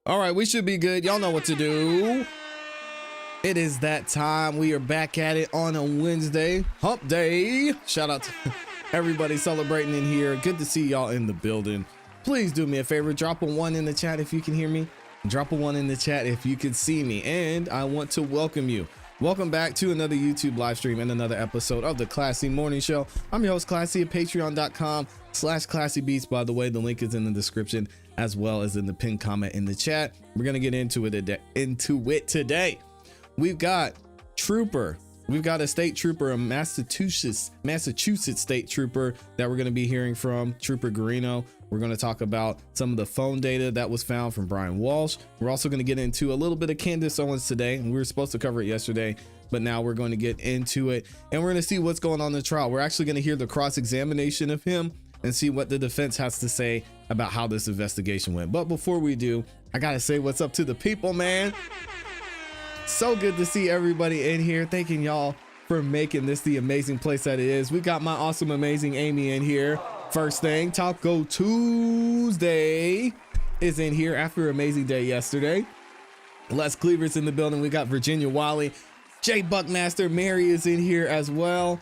All right, we should be good. Y'all know what to do. It is that time. We are back at it on a Wednesday, hump day. Shout out to everybody celebrating in here. Good to see y'all in the building. Please do me a favor. Drop a 1 in the chat if you can hear me. Drop a 1 in the chat if you can see me. And I want to welcome you. Welcome back to another YouTube live stream and another episode of the ClassE Morning Show. I'm your host, ClassE at patreon.com/ClassEbeats. By the way, the link is in the description as well as in the pinned comment in the chat. We're going to get into it today. We've got Trooper. We've got a state trooper, a Massachusetts state trooper that we're going to be hearing from, Trooper Garino. We're going to talk about some of the phone data that was found from Brian Walshe. We're also going to get into a little bit of Candace Owens today. We were supposed to cover it yesterday, but now we're going to get into it and we're going to see what's going on in the trial. We're actually going to hear the cross-examination of him and see what the defense has to say about how this investigation went. But before we do, I got to say what's up to the people, man. So good to see everybody in here. Thanking y'all for making this the amazing place that it is. We got my awesome, amazing Amy in here. First thing, Taco Tuesday is in here after amazing day yesterday. Les Cleaver's in the building. We got Virginia Wiley, Jay Buckmaster, Mary is in here as well.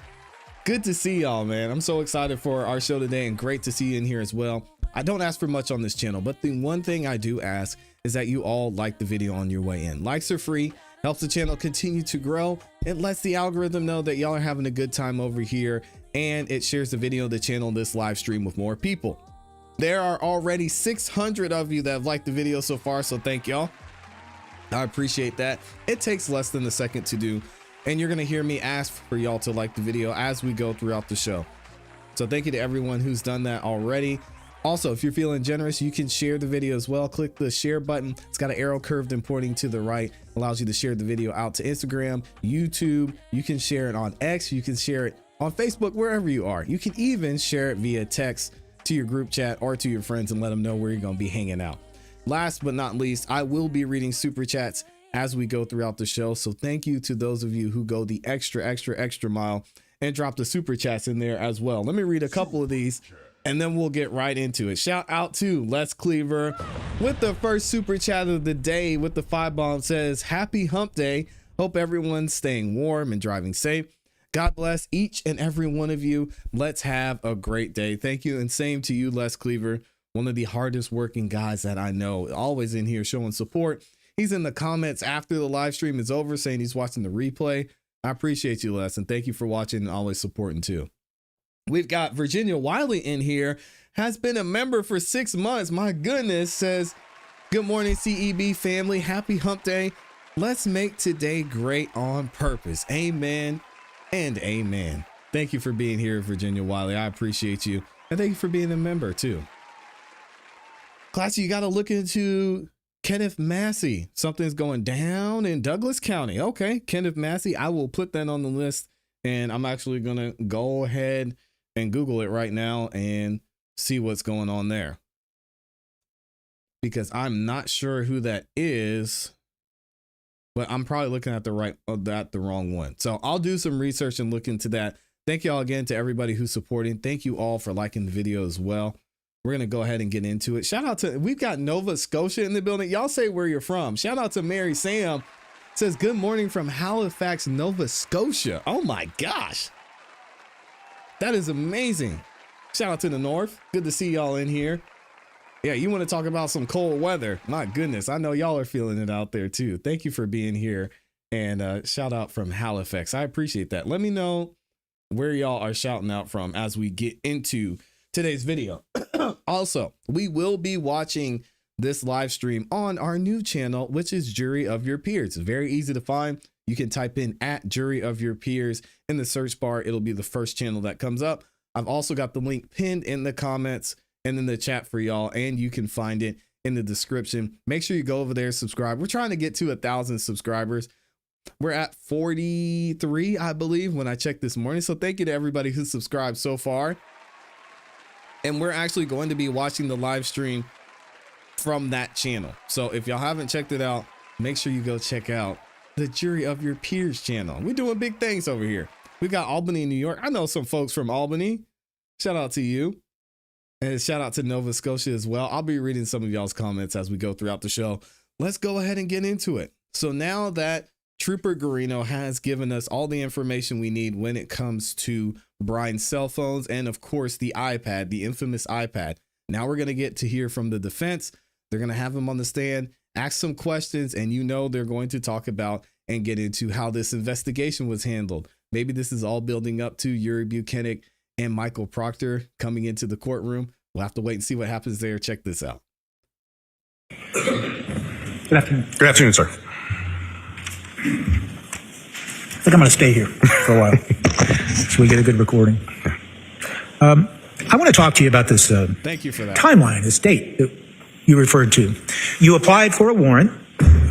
Good to see y'all, man. I'm so excited for our show today and great to see you in here as well. I don't ask for much on this channel, but the one thing I do ask is that you all like the video on your way in. Likes are free, helps the channel continue to grow. It lets the algorithm know that y'all are having a good time over here, and it shares the video, the channel, this live stream with more people. There are already 600 of you that have liked the video so far, so thank y'all. I appreciate that. It takes less than a second to do, and you're gonna hear me ask for y'all to like the video as we go throughout the show. So thank you to everyone who's done that already. Also, if you're feeling generous, you can share the video as well. Click the share button. It's got an arrow curved and pointing to the right. Allows you to share the video out to Instagram, YouTube. You can share it on X. You can share it on Facebook, wherever you are. You can even share it via text to your group chat or to your friends and let them know where you're going to be hanging out. Last but not least, I will be reading super chats as we go throughout the show. So thank you to those of you who go the extra mile and drop the super chats in there as well. Let me read a couple of these and then we'll get right into it. Shout out to Les Cleaver with the first super chat of the day with the 5 bomb. Says, happy hump day. Hope everyone's staying warm and driving safe. God bless each and every one of you. Let's have a great day. Thank you. And same to you, Les Cleaver, one of the hardest working guys that I know, always in here showing support. He's in the comments after the live stream is over saying he's watching the replay. I appreciate you, Les, and thank you for watching and always supporting too. We've got Virginia Wiley in here, has been a member for 6 months. My goodness. Says, good morning, CEB family. Happy hump day. Let's make today great on purpose. Amen and amen. Thank you for being here, Virginia Wiley. I appreciate you. And thank you for being a member too. ClassE, you got to look into Kenneth Massey. Something's going down in Douglas County. Okay, Kenneth Massey. I will put that on the list, and I'm actually going to go ahead and Google it right now and see what's going on there, because I'm not sure who that is, but I'm probably looking at the wrong one. So I'll do some research and look into that. Thank you all again to everybody who's supporting. Thank you all for liking the video as well. We're going to go ahead and get into it. Shout out to, we've got Nova Scotia in the building. Y'all say where you're from. Shout out to Mary Sam. Says, good morning from Halifax, Nova Scotia. Oh my gosh. That is amazing. Shout out to the north. Good to see y'all in here. Yeah, you want to talk about some cold weather? My goodness, I know y'all are feeling it out there too. Thank you for being here, and shout out from Halifax. I appreciate that. Let me know where y'all are shouting out from as we get into today's video. Also, we will be watching this live stream on our new channel, which is Jury of Your Peers. It's very easy to find. You can type in @Jury of Your Peers in the search bar. It'll be the first channel that comes up. I've also got the link pinned in the comments and in the chat for y'all, and you can find it in the description. Make sure you go over there, subscribe. We're trying to get to 1,000 subscribers. We're at 43, I believe, when I checked this morning. So thank you to everybody who subscribed so far. And we're actually going to be watching the live stream from that channel. So if y'all haven't checked it out, make sure you go check out the Jury of Your Peers channel. We're doing big things over here. We got Albany, New York. I know some folks from Albany. Shout out to you. And shout out to Nova Scotia as well. I'll be reading some of y'all's comments as we go throughout the show. Let's go ahead and get into it. So now that Trooper Guarino has given us all the information we need when it comes to Brian's cell phones and, of course, the iPad, the infamous iPad. Now we're going to get to hear from the defense. They're going to have him on the stand, ask some questions, and they're going to talk about and get into how this investigation was handled. Maybe this is all building up to Yuri Buchanan and Michael Proctor coming into the courtroom. We'll have to wait and see what happens there. Check this out. Good afternoon. Good afternoon, sir. I think I'm going to stay here for a while so we get a good recording. I want to talk to you about this Thank you for that. timeline, this date that you referred to. You applied for a warrant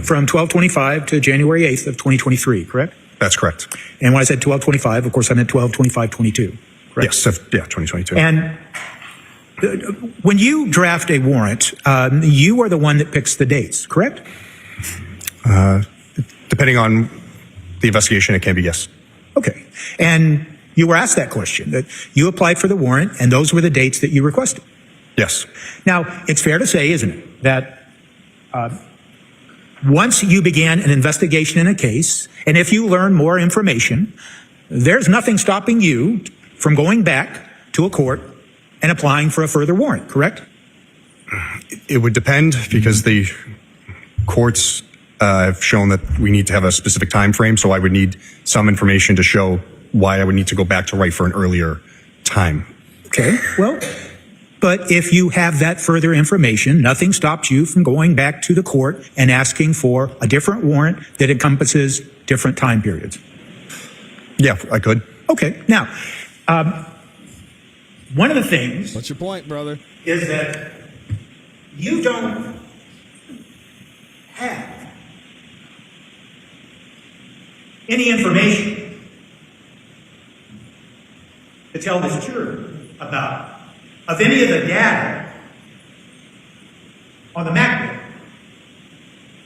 from 12/25 to January 8th of 2023, correct? That's correct. And when I said 12/25, of course, I meant 12/25/22, correct? Yes, 2022. And when you draft a warrant, you are the one that picks the dates, correct? Depending on the investigation, it can be yes. Okay. And you were asked that question, that you applied for the warrant, and those were the dates that you requested. Yes. Now, it's fair to say, isn't it, that once you began an investigation in a case, and if you learn more information, there's nothing stopping you from going back to a court and applying for a further warrant, correct? It would depend because the courts have shown that we need to have a specific time frame, so I would need some information to show why I would need to go back to write for an earlier time. Okay, well, but if you have that further information, nothing stops you from going back to the court and asking for a different warrant that encompasses different time periods. Yeah, I could. Okay, now, one of the things What's your point, brother? is that you don't have any information to tell this jury about of any of the data on the MacBook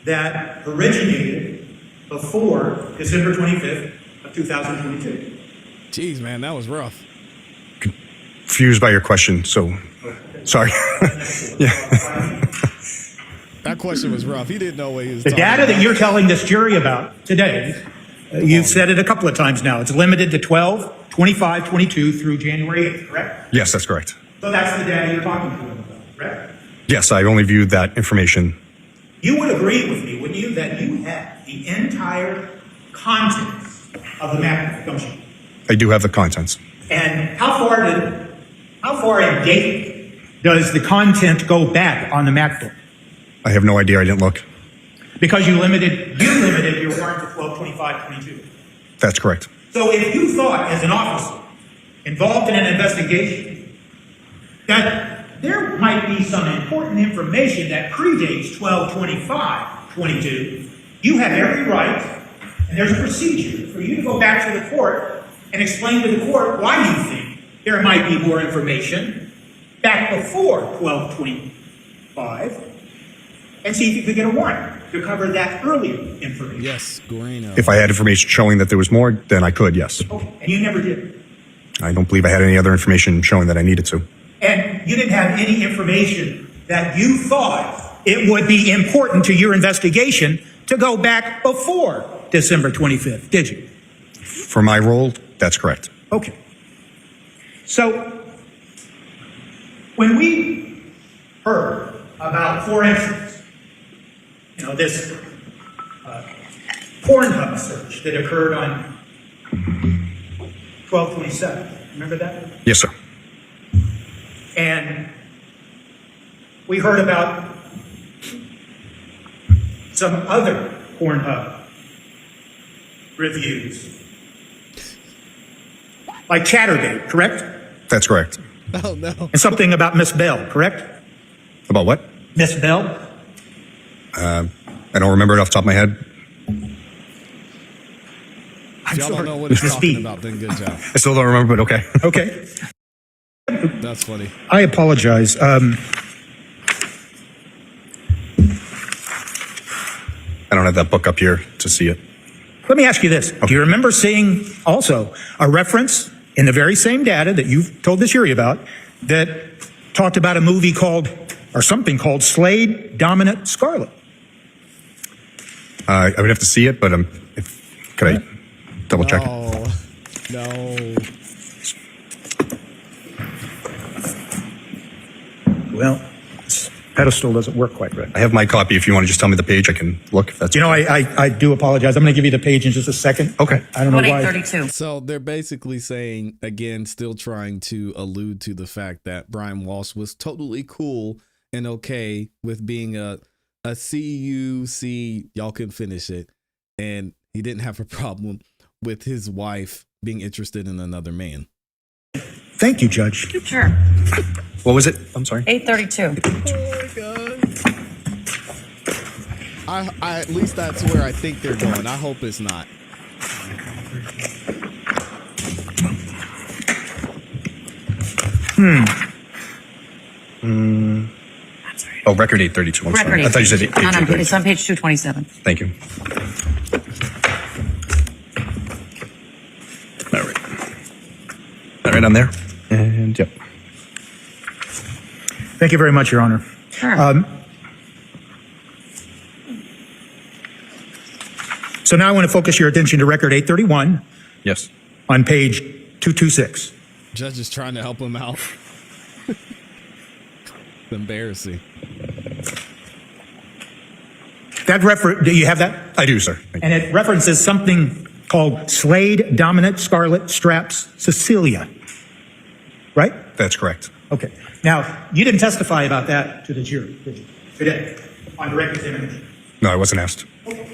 that originated before December 25th of 2022. Jeez, man, that was rough. Confused by your question, so sorry. Yeah. That question was rough. He didn't know what he was The talking data about. that you're telling this jury about today, you've said it a couple of times now, it's limited to 12, 25, 22 through January 8th, correct? Yes, that's correct. So that's the data you're talking to them about, correct? Yes, I only viewed that information. You would agree with me, wouldn't you, that you have the entire contents of the MacBook, don't you? I do have the contents. And how far in date does the content go back on the MacBook? I have no idea. I didn't look. Because you limited your warrant to 12/25/22. That's correct. So if you thought, as an officer involved in an investigation, that there might be some important information that predates 12/25/22, you have every right, and there's a procedure for you to go back to the court and explain to the court why you think there might be more information back before 12/25, and see if you could get a warrant to cover that earlier information. Yes, Guarino. If I had information showing that there was more, then I could, yes. Okay, and you never did. I don't believe I had any other information showing that I needed to. And you didn't have any information that you thought it would be important to your investigation to go back before December 25th, did you? For my role, that's correct. Okay. So, when we heard about, for instance, this Pornhub search that occurred on 12/27, remember that? Yes, sir. And we heard about some other Pornhub reviews, like Chattergate, correct? That's correct. Oh, no. And something about Miss Bell, correct? About what? Miss Bell? I don't remember it off the top of my head. If y'all don't know what he's Miss talking B. about, then good job. I still don't remember, but okay. Okay. That's funny. I apologize. I don't have that book up here to see it. Let me ask you this. Do you remember seeing also a reference in the very same data that you've told this jury about that talked about a movie called, or something called Slade, Dominant, Scarlet. I would have to see it, but could I double check it? No. Well, this pedestal doesn't work quite right. I have my copy. If you want to just tell me the page, I can look. If that's I do apologize. I'm going to give you the page in just a second. Okay. I don't know why. 832. So they're basically saying, again, still trying to allude to the fact that Brian Walshe was totally cool and okay with being a CUC, y'all can finish it. And he didn't have a problem with his wife being interested in another man. Thank you, Judge. Sure. What was it? I'm sorry. 832. Oh my God. I at least that's where I think they're going. I hope it's not. Oh, record 832. I'm Record sorry. I thought you said 832. 832. It's on page 227. Thank you. All right. All right, I'm there. And yep. Thank you very much, Your Honor. Sure. So now I want to focus your attention to record 831 Yes. on page 226. Judge is trying to help him out. It's embarrassing. Do you have that? I do, sir. Thank you. And it references something called Slade, Dominant, Scarlet, Straps, Cecilia. Right? That's correct. Okay. Now, you didn't testify about that to the jury, did you? Today, on direct examination. No, I wasn't asked. Okay.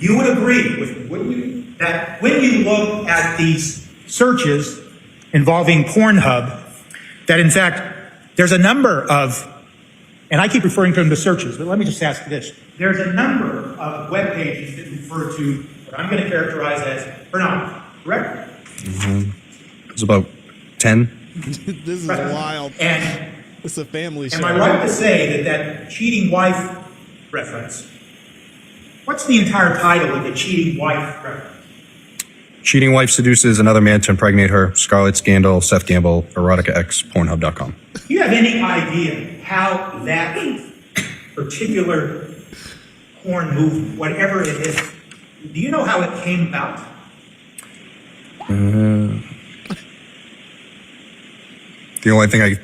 You would agree with me, wouldn't you, that when you look at these searches involving Pornhub, that in fact, there's a number of, and I keep referring to them as searches, but let me just ask this. There's a number of web pages that refer to what I'm going to characterize as pornography, correct? It's about 10. This is wild. And It's a family show. am I right to say that cheating wife reference, what's the entire title of the cheating wife reference? Cheating wife seduces another man to impregnate her. Scarlet Scandal, Seth Gamble, Erotica X, Pornhub.com. Do you have any idea how that particular porn movie, whatever it is, do you know how it came about? The only thing I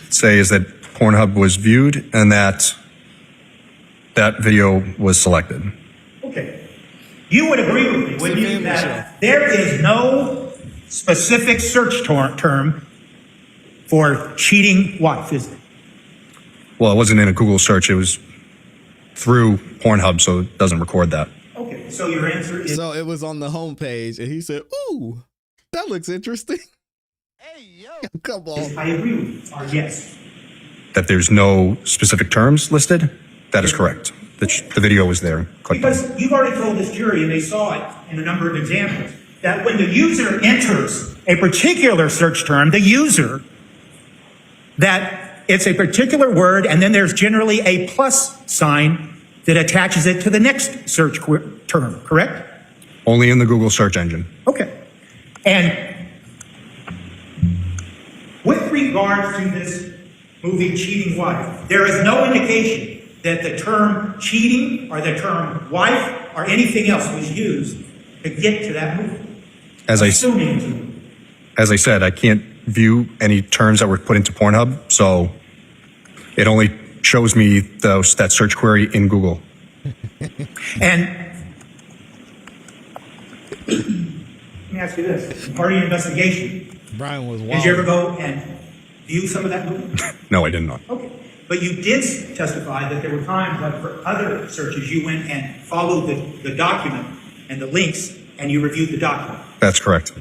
say is that Pornhub was viewed and that video was selected. Okay. You would agree with me, wouldn't you, that there is no specific search term for cheating wife, is it? Well, it wasn't in a Google search. It was through Pornhub, so it doesn't record that. Okay, so your answer is... So it was on the homepage, and he said, "Ooh, that looks interesting." Hey, yo, come on. I agree with you, or yes. That there's no specific terms listed? That is correct. The video was there. Click on it. Because you've already told this jury, and they saw it in a number of examples, that when the user enters a particular search term, the user, that it's a particular word, and then there's generally a plus sign that attaches it to the next search term, correct? Only in the Google search engine. Okay. And with regards to this movie Cheating Wife, there is no indication that the term cheating or the term wife or anything else was used to get to that movie. As I said, I can't view any terms that were put into Pornhub, so it only shows me that search query in Google. And let me ask you this. Part of your investigation, Brian was wild. did you ever go and view some of that movie? No, I did not. Okay. But you did testify that there were times when for other searches you went and followed the document and the links and you reviewed the document. That's correct.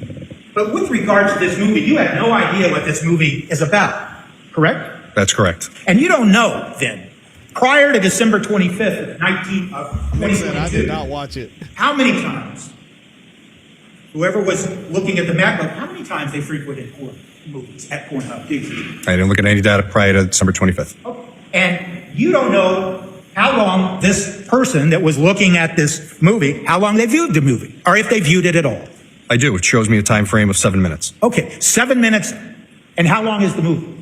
But with regard to this movie, you have no idea what this movie is about, correct? That's correct. And you don't know then, prior to December 25th of 2022, I did not watch it. how many times, whoever was looking at the map, how many times they frequented porn movies at Pornhub, did you? I didn't look at any data prior to December 25th. Okay. And you don't know how long this person that was looking at this movie, how long they viewed the movie, or if they viewed it at all. I do. It shows me a time frame of 7 minutes. Okay, 7 minutes. And how long is the movie?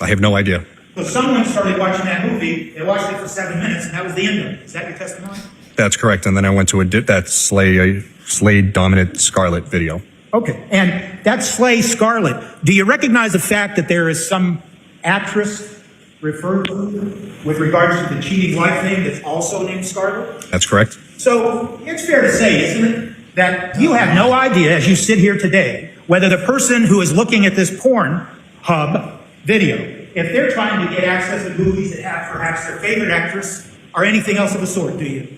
I have no idea. So someone started watching that movie, they watched it for 7 minutes, and that was the end of it. Is that your testimony? That's correct. And then I went to that Slade Dominant Scarlet video. Okay, and that's Slay Scarlet. Do you recognize the fact that there is some actress referred to with regards to the cheating wife thing that's also named Scarlet? That's correct. So it's fair to say, isn't it, that you have no idea as you sit here today whether the person who is looking at this porn hub video, if they're trying to get access to movies that have perhaps their favorite actress or anything else of the sort, do you?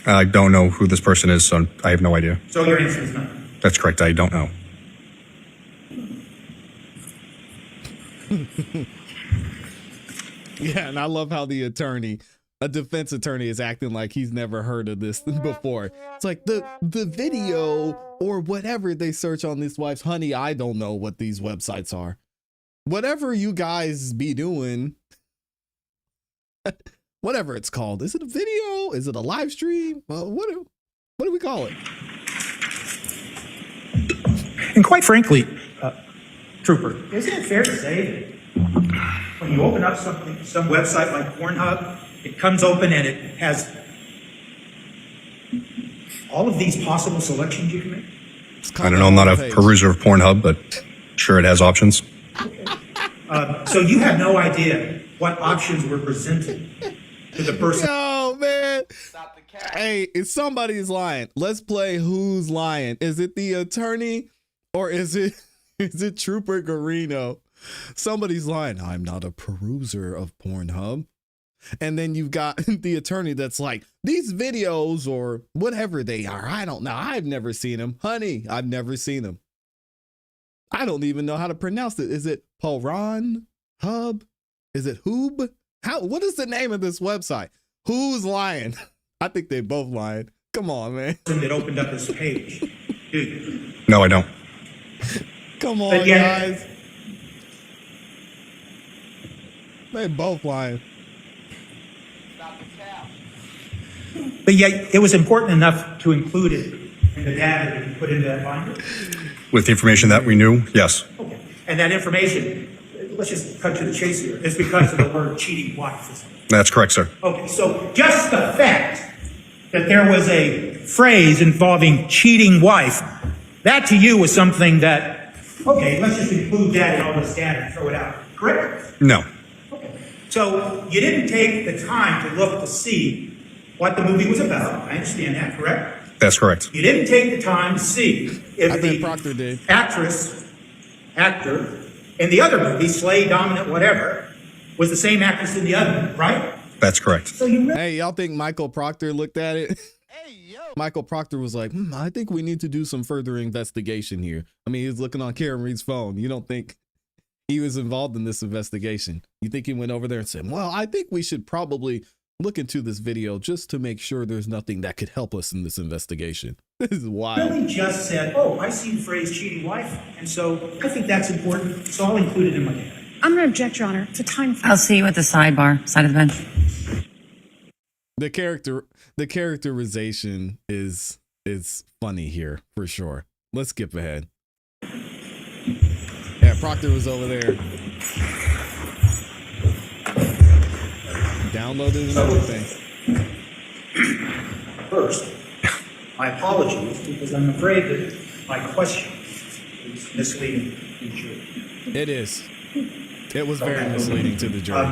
I don't know who this person is, so I have no idea. So your answer is no. That's correct. I don't know. Yeah, and I love how a defense attorney is acting like he's never heard of this before. It's like the video or whatever they search on this wife's, honey, I don't know what these websites are. Whatever you guys be doing, whatever it's called. Is it a video? Is it a live stream? What do we call it? And quite frankly, Trooper, isn't it fair to say that when you open up some website like Pornhub, it comes open and it has all of these possible selections you can make? I don't know. I'm not a peruser of Pornhub, but sure, it has options. So you have no idea what options were presented to the person. Oh man. Hey, if somebody's lying, let's play who's lying. Is it the attorney or is it Trooper Garino? Somebody's lying. I'm not a peruser of Pornhub. And then you've got the attorney that's like, these videos or whatever they are, I don't know. I've never seen them. Honey, I've never seen them. I don't even know how to pronounce it. Is it Poran Hub? Is it Hoob? What is the name of this website? Who's lying? I think they both lying. Come on, man. That opened up this page. Dude. No, I don't. Come on, guys. They both lying. But yet, it was important enough to include it in the data that you put into that binder? With the information that we knew, yes. Okay. And that information, let's just cut to the chase here, is because of the word cheating wife, isn't it? That's correct, sir. Okay, so just the fact that there was a phrase involving cheating wife, that to you was something that, okay, let's just include that in all this data and throw it out, correct? No. Okay. So you didn't take the time to look to see what the movie was about. I understand that, correct? That's correct. You didn't take the time to see if the Proctor did. actor in the other movie, Slay, Dominant, whatever, was the same actress in the other one, right? That's correct. So you Hey, y'all think Michael Proctor looked at it? Hey, yo. Michael Proctor was like, I think we need to do some further investigation here. I mean, he's looking on Karen Reed's phone. You don't think he was involved in this investigation? You think he went over there and said, well, I think we should probably look into this video just to make sure there's nothing that could help us in this investigation. This is wild. really just said, oh, I see the phrase cheating wife, and so I think that's important, so I'll include it in my data. I'm going to object, Your Honor. It's a time. I'll see you at the sidebar, side of the bench. The characterization is funny here for sure. Let's skip ahead. Yeah, Proctor was over there. Downloaded and everything. First, my apologies, because I'm afraid that my question is misleading to the jury. It is. It was very misleading to the jury.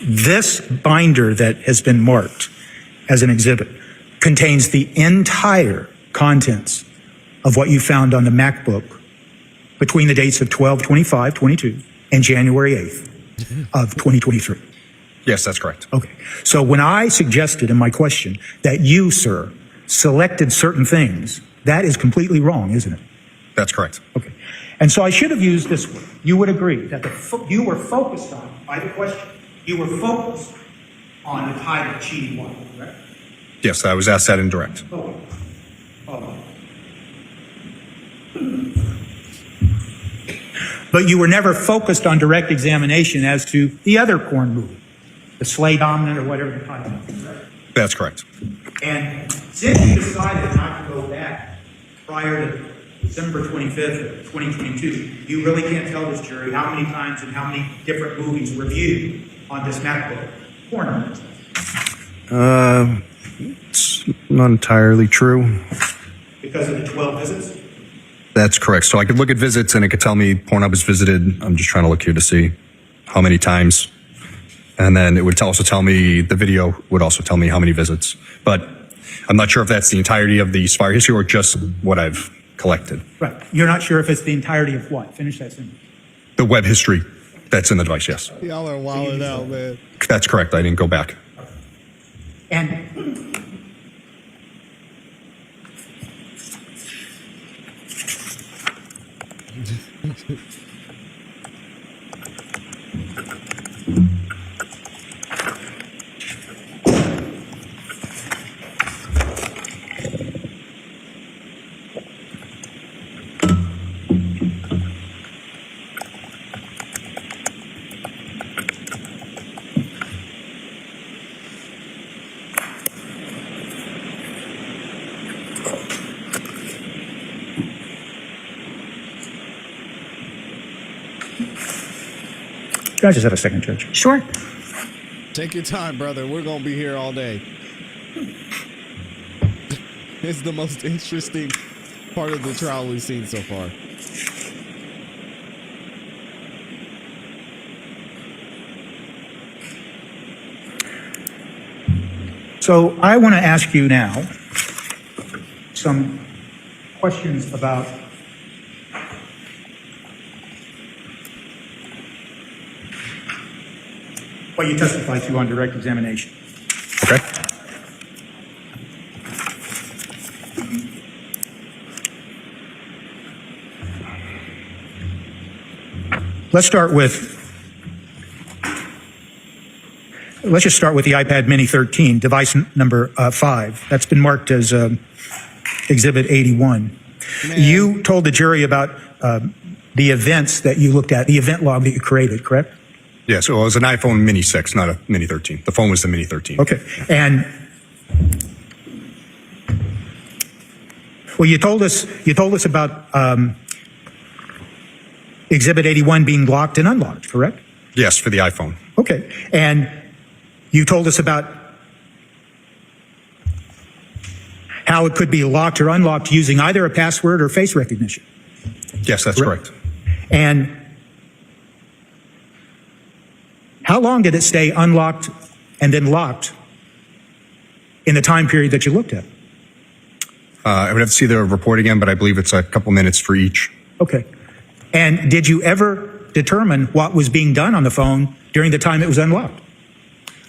This binder that has been marked as an exhibit contains the entire contents of what you found on the MacBook between the dates of 12/25/22 and January 8th of 2023. Yes, that's correct. Okay. So when I suggested in my question that you, sir, selected certain things, that is completely wrong, isn't it? That's correct. Okay. And so I should have used this word. You would agree that you were focused on, by the question, you were focused on the title cheating wife, correct? Yes, I was asked that in direct. Oh. But you were never focused on direct examination as to the other porn movie, the Slay Dominant or whatever the title is, right? That's correct. And since you decided not to go back prior to December 25th, 2022, you really can't tell this jury how many times and how many different movies were viewed on this MacBook. Porn. It's not entirely true. Because of the 12 visits? That's correct. So I could look at visits and it could tell me Pornhub is visited. I'm just trying to look here to see how many times. And then it would also tell me, the video would also tell me how many visits. But I'm not sure if that's the entirety of the Spire history or just what I've collected. Right. You're not sure if it's the entirety of what? Finish that sentence. The web history that's in the device, yes. Y'all are wilding out, man. That's correct. I didn't go back. And I just have a second, Judge. Sure. Take your time, brother. We're going to be here all day. It's the most interesting part of the trial we've seen so far. So I want to ask you now some questions about what you testified to on direct examination. Okay. Let's just start with the iPad Mini 13, device number 5. That's been marked as Exhibit 81. Man. You told the jury about the events that you looked at, the event log that you created, correct? Yeah, so it was an iPhone Mini 6, not a Mini 13. The phone was the Mini 13. Okay. And well, you told us about Exhibit 81 being locked and unlocked, correct? Yes, for the iPhone. Okay. And you told us about how it could be locked or unlocked using either a password or face recognition. Yes, that's correct. And how long did it stay unlocked and then locked in the time period that you looked at? I would have to see the report again, but I believe it's a couple minutes for each. Okay. And did you ever determine what was being done on the phone during the time it was unlocked?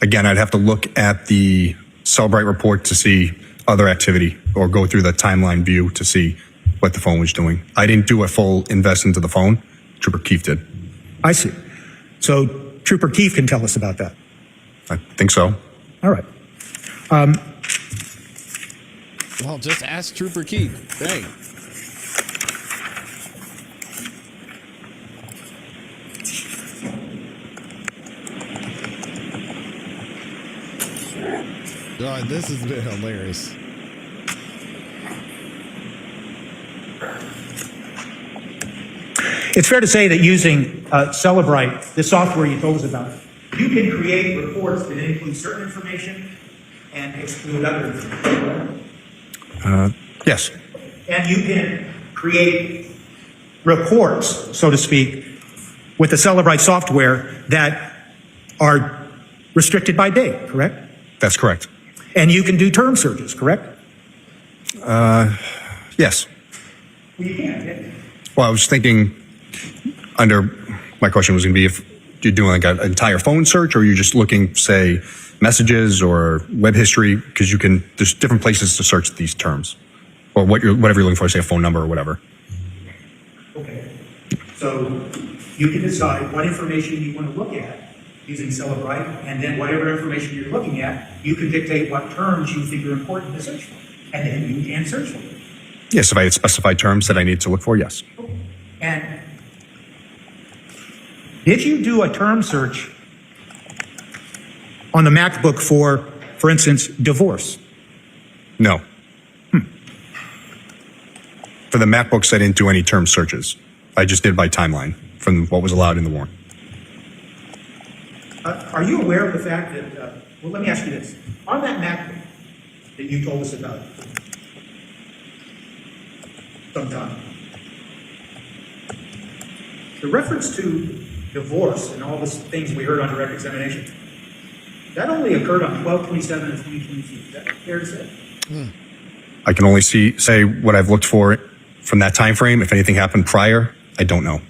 Again, I'd have to look at the Cellbrite report to see other activity or go through the timeline view to see what the phone was doing. I didn't do a full invest into the phone. Trooper Keefe did. I see. So Trooper Keefe can tell us about that. I think so. All right. Well, just ask Trooper Keefe. Dang. God, this has been hilarious. It's fair to say that using Celebrite, the software you told us about, you can create reports that include certain information and exclude other information. Yes. And you can create reports, so to speak, with the Celebrite software that are restricted by date, correct? That's correct. And you can do term searches, correct? Yes. Well, you can. Yeah. Well, I was thinking my question was going to be if you're doing like an entire phone search or you're just looking, say, messages or web history, because there's different places to search these terms or whatever you're looking for, say a phone number or whatever. Okay. So you can decide what information you want to look at using Celebrite, and then whatever information you're looking at, you can dictate what terms you think are important to search for, and then you can search for them. Yes, if I had specified terms that I need to look for, yes. And did you do a term search on the MacBook for instance, divorce? No. For For the MacBooks, I didn't do any term searches. I just did by timeline from what was allowed in the warrant. Are you aware of the fact that, well, let me ask you this. On that MacBook that you told us about sometime, the reference to divorce and all the things we heard on direct examination, that only occurred on 12/27 of 2022. Is that fair to say? I can only say what I've looked for from that time frame. If anything happened prior, I don't know.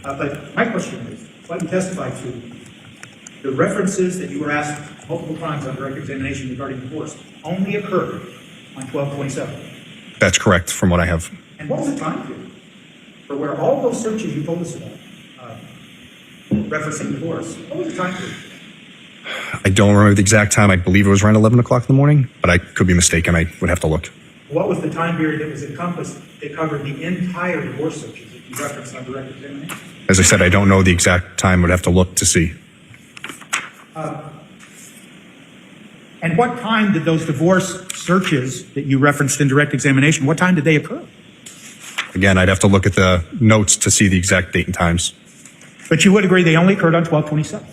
But my question is, what you testified to, the references that you were asked multiple times on direct examination regarding divorce only occurred on 12/27. That's correct from what I have. And what was the time period for where all those searches you told us about, referencing divorce, what was the time period? I don't remember the exact time. I believe it was around 11 o'clock in the morning, but I could be mistaken. I would have to look. What was the time period that was encompassed that covered the entire divorce searches that you referenced on direct examination? As I said, I don't know the exact time. Would have to look to see. And what time did those divorce searches that you referenced in direct examination, what time did they occur? Again, I'd have to look at the notes to see the exact date and times. But you would agree they only occurred on 12/27.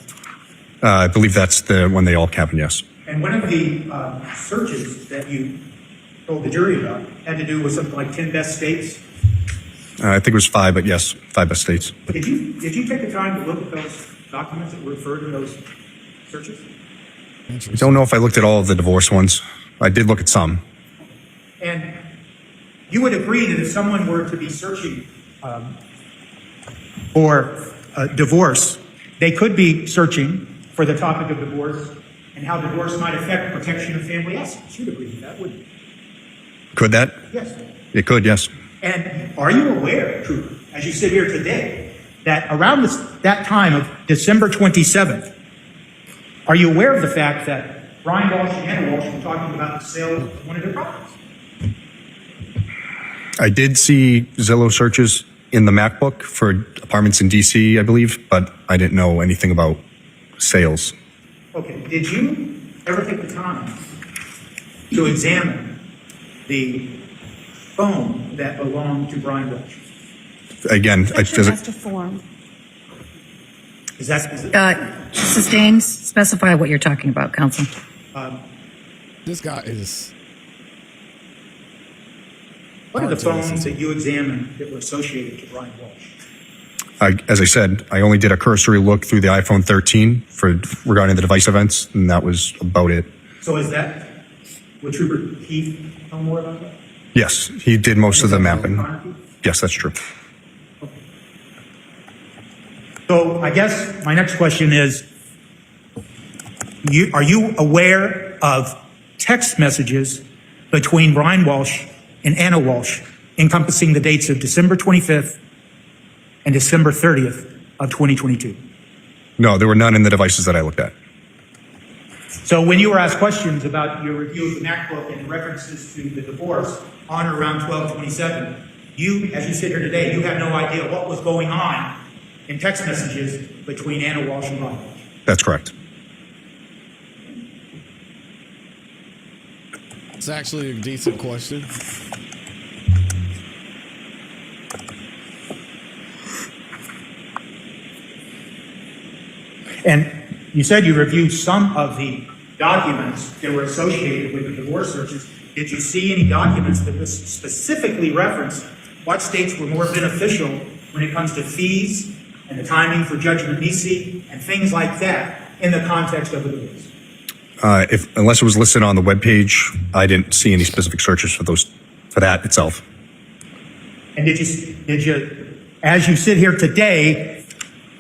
I believe that's the one they all happened, yes. And one of the searches that you told the jury about had to do with something like 10 best states. I think it was 5, but yes, 5 best states. Did you take the time to look at those documents that referred to those searches? I don't know if I looked at all of the divorce ones. I did look at some. And you would agree that if someone were to be searching for divorce, they could be searching for the topic of divorce and how divorce might affect protection of family assets. You'd agree with that, wouldn't you? Could that? Yes. It could, yes. And are you aware, Trooper, as you sit here today, that around that time of December 27th, are you aware of the fact that Brian Walsh and Anna Walsh were talking about the sale of one of their properties? I did see Zillow searches in the MacBook for apartments in DC, I believe, but I didn't know anything about sales. Okay. Did you ever take the time to examine the phone that belonged to Brian Walsh? Again, Section does has it, to form. Is that Sustains, specify what you're talking about, counsel. This guy is. what are the phones that you examined that were associated to Brian Walsh? as I said, I only did a cursory look through the iPhone 13 regarding the device events, and that was about it. So is that, would Trooper Keith know more about that? Yes, he did most of the mapping. Pornography? Yes, that's true. So I guess my next question is, are you aware of text messages between Brian Walsh and Anna Walsh encompassing the dates of December 25th and December 30th of 2022? No, there were none in the devices that I looked at. So when you were asked questions about your review of the MacBook and references to the divorce on or around 12/27, you, as you sit here today, you have no idea what was going on in text messages between Anna Walsh and Brian Walsh. That's correct. It's actually a decent question. And you said you reviewed some of the documents that were associated with the divorce searches. Did you see any documents that specifically referenced what states were more beneficial when it comes to fees and the timing for judgment nisi and things like that in the context of the divorce? Unless it was listed on the webpage, I didn't see any specific searches for that itself. And did you, as you sit here today,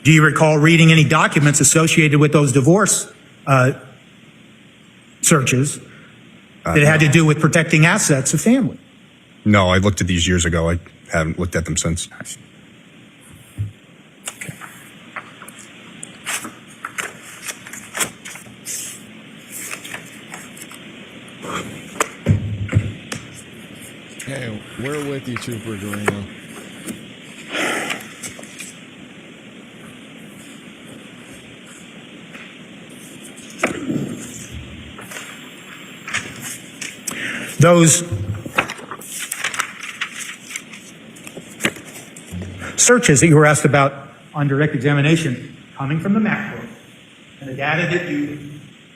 do you recall reading any documents associated with those divorce searches that had to do with protecting assets of family? No, I looked at these years ago. I haven't looked at them since. Hey, we're with you, Trooper Guarino. searches that you were asked about on direct examination coming from the MacBook and the data that you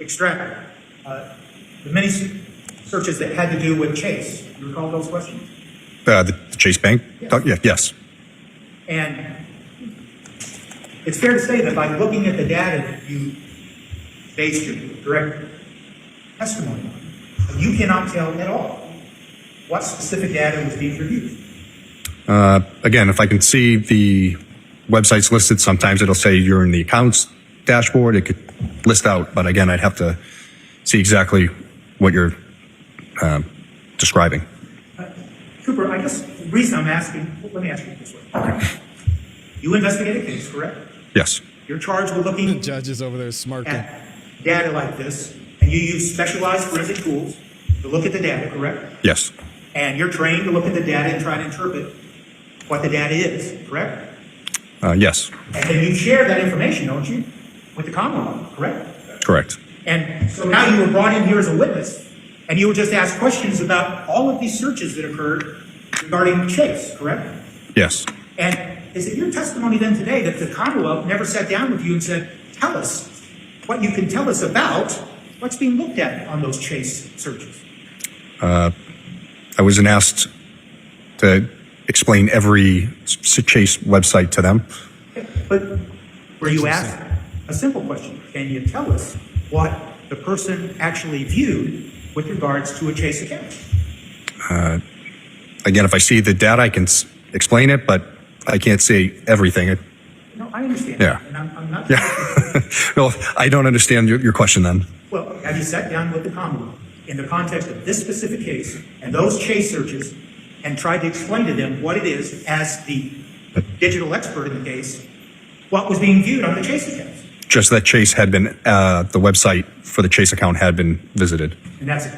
extracted, the many searches that had to do with Chase. You recall those questions? The Chase Bank? Yes. Yeah, yes. And it's fair to say that by looking at the data that you based your direct testimony on, you cannot tell at all what specific data was being reviewed. Again, if I can see the websites listed, sometimes it'll say you're in the accounts dashboard. It could list out, but again, I'd have to see exactly what you're describing. Cooper, I guess the reason I'm asking, let me ask you this way. Okay. You investigate a case, correct? Yes. You're charged with looking The judge is over there smirking. at data like this, and you use specialized forensic tools to look at the data, correct? Yes. And you're trained to look at the data and try to interpret what the data is, correct? Yes. And then you share that information, don't you, with the Commonwealth, correct? Correct. And so now you were brought in here as a witness, and you were just asked questions about all of these searches that occurred regarding Chase, correct? Yes. And is it your testimony then today that the Commonwealth never sat down with you and said, tell us what you can tell us about what's being looked at on those Chase searches? I wasn't asked to explain every Chase website to them. But were you asked a simple question? Can you tell us what the person actually viewed with regards to a Chase account? Again, if I see the data, I can explain it, but I can't say everything. No, I understand. Yeah. And I'm not. Yeah. Well, I don't understand your question then. Well, have you sat down with the Commonwealth in the context of this specific case and those Chase searches and tried to explain to them what it is, as the digital expert in the case, what was being viewed on the Chase accounts? Just that Chase had been, the website for the Chase account had been visited. And that's it.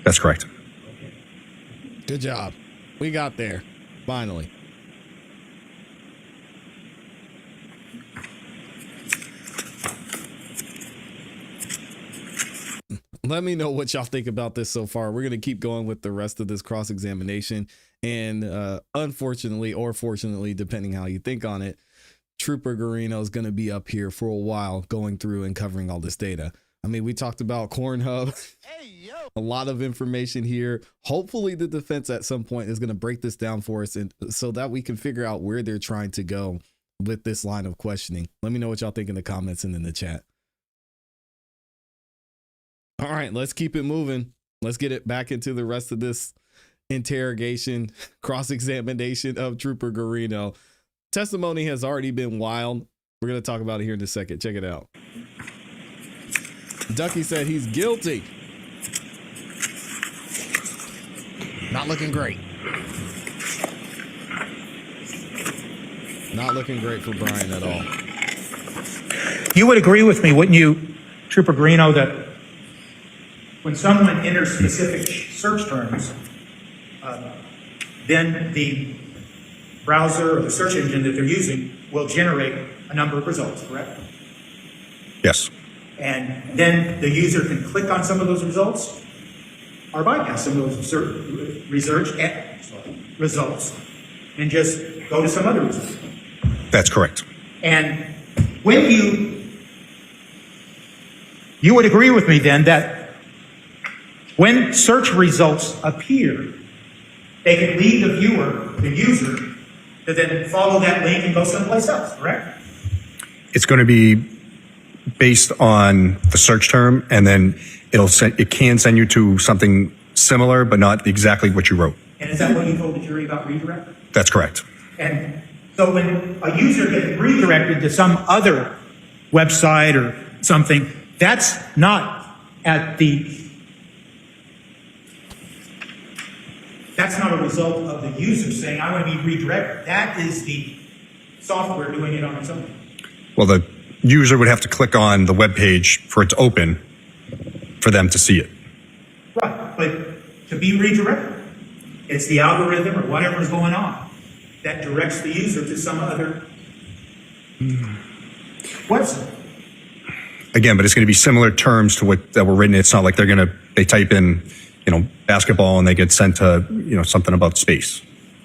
That's correct. Good job. We got there. Finally. Let me know what y'all think about this so far. We're going to keep going with the rest of this cross-examination. And unfortunately, or fortunately, depending how you think on it, Trooper Garino is going to be up here for a while going through and covering all this data. I mean, we talked about Corn Hub. A lot of information here. Hopefully the defense at some point is going to break this down for us, and so that we can figure out where they're trying to go with this line of questioning. Let me know what y'all think in the comments and in the chat. All right, let's keep it moving. Let's get it back into the rest of this interrogation, cross-examination of Trooper Garino. Testimony has already been wild. We're going to talk about it here in a second. Check it out. Ducky said he's guilty. Not looking great. Not looking great for Brian at all. You would agree with me, wouldn't you, Trooper Garino, that when someone enters specific search terms, then the browser or the search engine that they're using will generate a number of results, correct? Yes. And then the user can click on some of those results or bypass some of those results and just go to some other results. That's correct. And when you would agree with me then that when search results appear, they can lead the viewer, the user, to then follow that link and go someplace else, correct? It's going to be based on the search term, and then it can send you to something similar, but not exactly what you wrote. And is that what you told the jury about redirect? That's correct. And so when a user gets redirected to some other website or something, that's not that's not a result of the user saying, I want to be redirected. That is the software doing it on its own. Well, the user would have to click on the web page for it to open for them to see it. Right, but to be redirected, it's the algorithm or whatever is going on that directs the user to some other website. Again, but it's going to be similar terms to what that were written. It's not like they type in, basketball and they get sent to, something about space.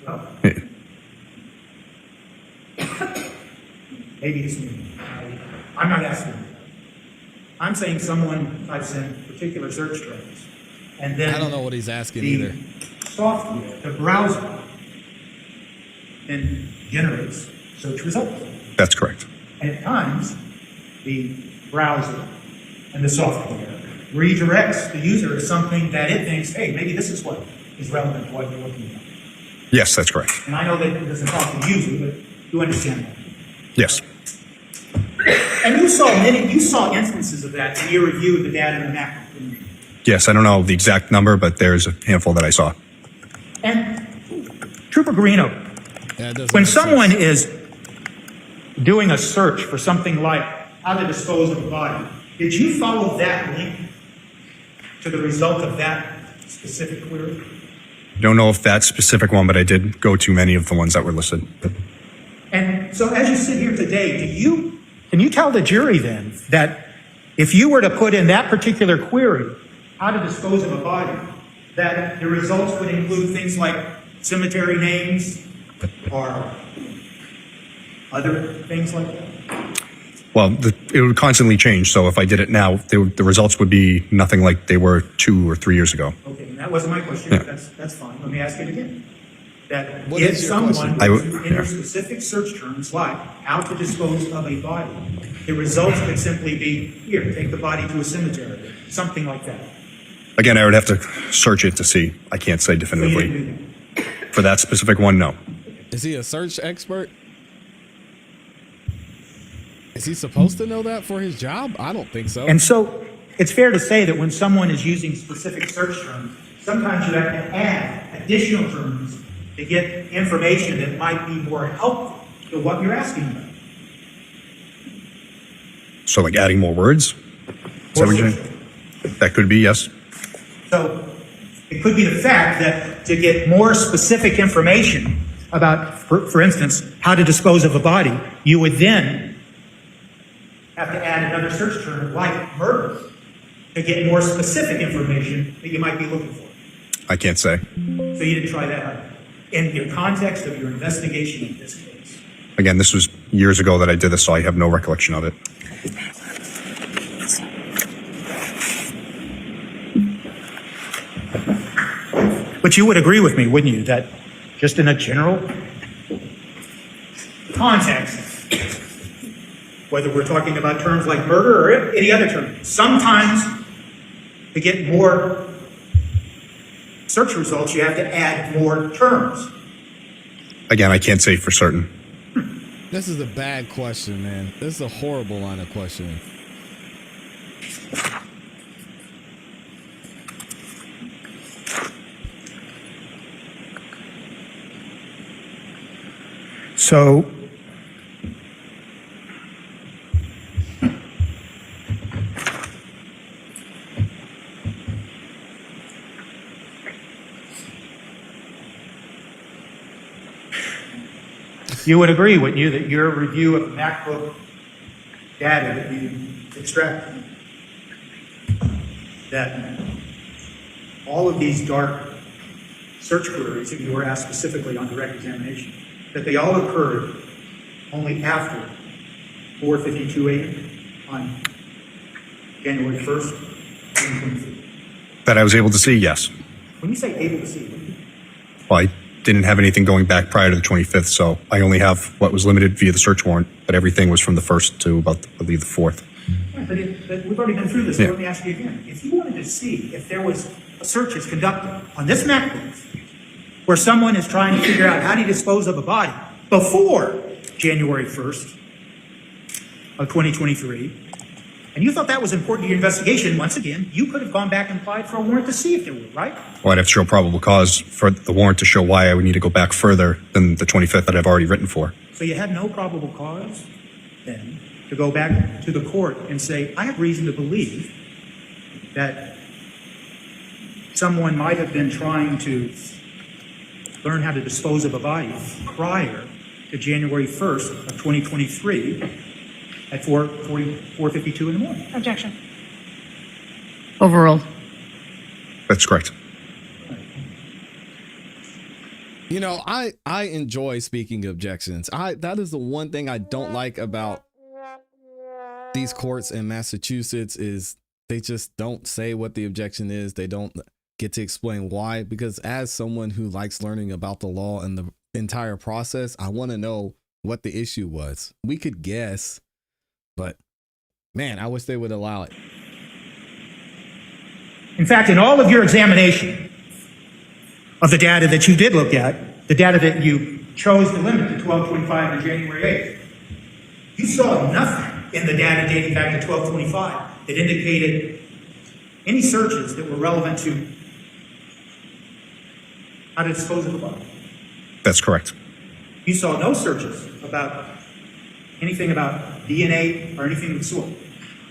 Oh. maybe it's me. I'm not asking you. I'm saying someone types in particular search terms, and then I don't know what he's asking the either. software, the browser, then generates search results. That's correct. And at times, the browser and the software redirects the user to something that it thinks, hey, maybe this is what is relevant to what you're looking at. Yes, that's correct. And I know that it doesn't talk to the user, but you understand that. Yes. And you saw instances of that in your review of the data in the macro. didn't you? Yes, I don't know the exact number, but there's a handful that I saw. And Trooper Guarino, Yeah, it doesn't when make someone sense. is doing a search for something like how to dispose of a body, did you follow that link to the result of that specific query? Don't know if that specific one, but I did go to many of the ones that were listed. And so as you sit here today, can you tell the jury then that if you were to put in that particular query, how to dispose of a body, that the results would include things like cemetery names or other things like that? Well, it would constantly change. So if I did it now, the results would be nothing like they were 2 or 3 years ago. Okay, and that wasn't my question. Yeah. But that's fine. Let me ask it again. That What if is your someone question? was in your specific search terms like how to dispose of a body, the results could simply be, here, take the body to a cemetery, something like that. Again, I would have to search it to see. I can't say So you definitively. didn't do that. For that specific one, no. Is he a search expert? Is he supposed to know that for his job? I don't think so. And so it's fair to say that when someone is using specific search terms, sometimes you have to add additional terms to get information that might be more helpful to what you're asking about. So like adding more words? Is that what you're saying? That could be, yes. So it could be the fact that to get more specific information about, for instance, how to dispose of a body, you would then have to add another search term like murder to get more specific information that you might be looking for. I can't say. So you didn't try that out in your context of your investigation in this case. Again, this was years ago that I did this, so I have no recollection of it. But you would agree with me, wouldn't you, that just in a general context, whether we're talking about terms like murder or any other term, sometimes to get more search results, you have to add more terms. Again, I can't say for certain. This is a bad question, man. This is a horrible line of questioning. So you would agree, wouldn't you, that your review of MacBook data that you extracted, that all of these dark search queries that you were asked specifically on direct examination, that they all occurred only after 4:52 a.m. on January 1st, 2023? That I was able to see, yes. When you say able to see, what do you mean? Well, I didn't have anything going back prior to the 25th, so I only have what was limited via the search warrant, but everything was from the 1st to about, I believe, the 4th. Right, but we've already been through this, so Yeah. let me ask you again. If you wanted to see if there was a search is conducted on this MacBook where someone is trying to figure out how to dispose of a body before January 1st of 2023, and you thought that was important to your investigation, once again, you could have gone back and applied for a warrant to see if there were, right? Well, I'd have to show probable cause for the warrant to show why I would need to go back further than the 25th that I've already written for. So you had no probable cause then to go back to the court and say, I have reason to believe that someone might have been trying to learn how to dispose of a body prior to January 1st of 2023 at 4:52 in the morning. Objection. Overruled. That's correct. You know, I enjoy speaking objections. That is the one thing I don't like about these courts in Massachusetts is they just don't say what the objection is. They don't get to explain why, because as someone who likes learning about the law and the entire process, I want to know what the issue was. We could guess, but man, I wish they would allow it. In fact, in all of your examination of the data that you did look at, the data that you chose to limit to 1225 and January 8th, you saw nothing in the data dating back to 1225 that indicated any searches that were relevant to how to dispose of the body. That's correct. You saw no searches about anything about DNA or anything of the sort.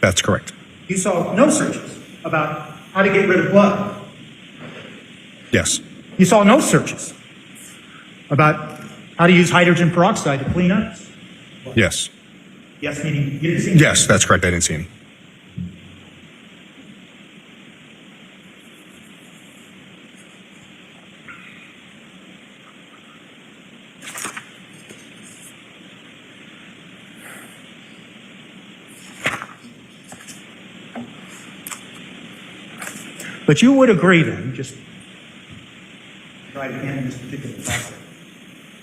That's correct. You saw no searches about how to get rid of blood. Yes. You saw no searches about how to use hydrogen peroxide to clean up. Yes. Yes, meaning you didn't see. Yes, that's correct. I didn't see any. But you would agree then, just try to end this particular process,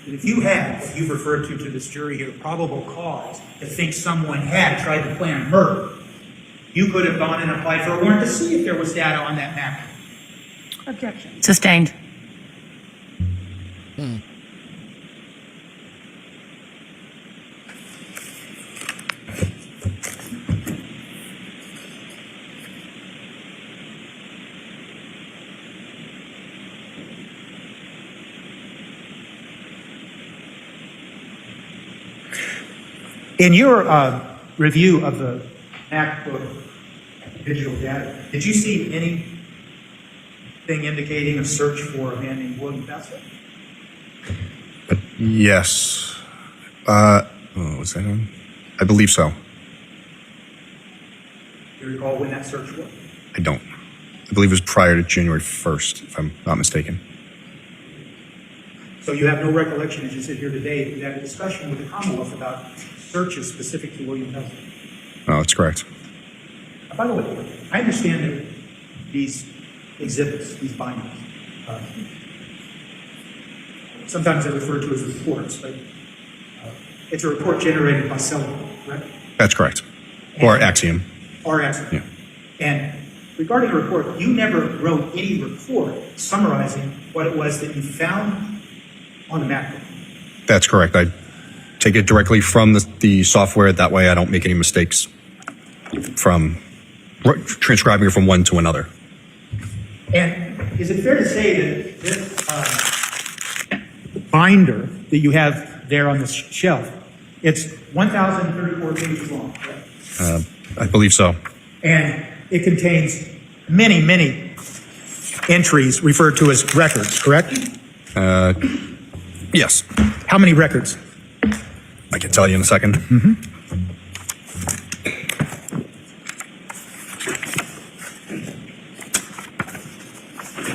that if you had what you've referred to this jury here, probable cause to think someone had tried to plan murder, you could have gone and applied for a warrant to see if there was data on that map. Objection. Sustained. In your review of the MacBook digital data, did you see anything indicating a search for a man named William Bessel? Yes. Was that on? I believe so. Do you recall when that search was? I don't. I believe it was prior to January 1st, if I'm not mistaken. So you have no recollection as you sit here today that you had a discussion with the Commonwealth about searches specific to William Bessel? No, that's correct. By the way, I understand that these exhibits, these bindings, sometimes they're referred to as reports, but it's a report generated by Sullivan, correct? That's correct. Or Axiom. Or Axiom. Yeah. And regarding the report, you never wrote any report summarizing what it was that you found on the MacBook. That's correct. I take it directly from the software. That way I don't make any mistakes from transcribing it from one to another. And is it fair to say that this binder that you have there on the shelf, it's 1,034 pages long, correct? I believe so. And it contains many, many entries referred to as records, correct? Yes. How many records? I can tell you in a second.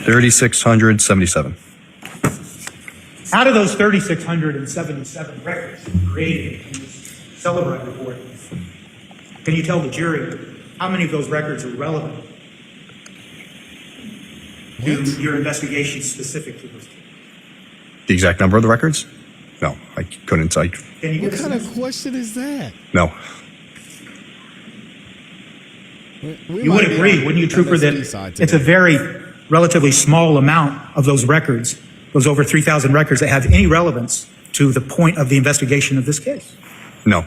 3,677. Out of those 3,677 records created in this Celebrate report, can you tell the jury how many of those records are relevant to your investigation specific to this? The exact number of the records? No, I couldn't. Can you What give us kind an of question is that? No. You would agree, wouldn't you, Trooper, that it's a very relatively small amount of those records, those over 3,000 records that have any relevance to the point of the investigation of this case? No.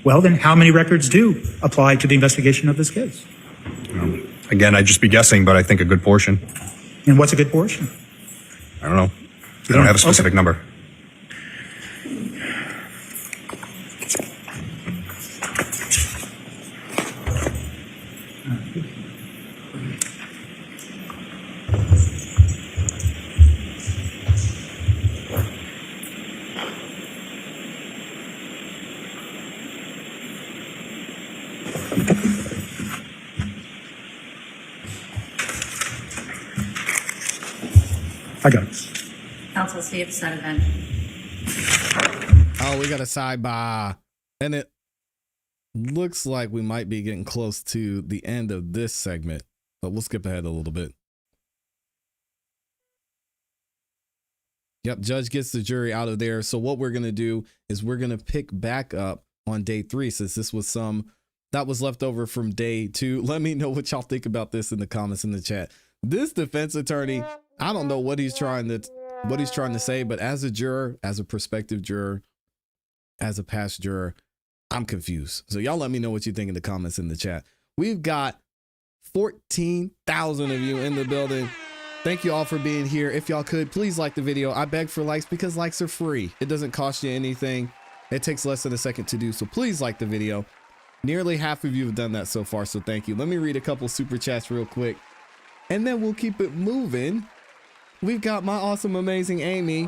Well, then how many records do apply to the investigation of this case? Again, I'd just be guessing, but I think a good portion. And what's a good portion? I don't know. I don't have a specific number. I got it. Council Steve, Senate Ben. Oh, we got a sidebar. And it looks like we might be getting close to the end of this segment, but we'll skip ahead a little bit. Yep, judge gets the jury out of there. So what we're going to do is we're going to pick back up on day 3, since this was some that was left over from day 2. Let me know what y'all think about this in the comments in the chat. This defense attorney, I don't know what he's trying to say, but as a juror, as a prospective juror, as a past juror, I'm confused. So y'all let me know what you think in the comments in the chat. We've got 14,000 of you in the building. Thank you all for being here. If y'all could, please like the video. I beg for likes because likes are free. It doesn't cost you anything. It takes less than a second to do. So please like the video. Nearly half of you have done that so far. So thank you. Let me read a couple super chats real quick, and then we'll keep it moving. We've got my awesome, amazing Amy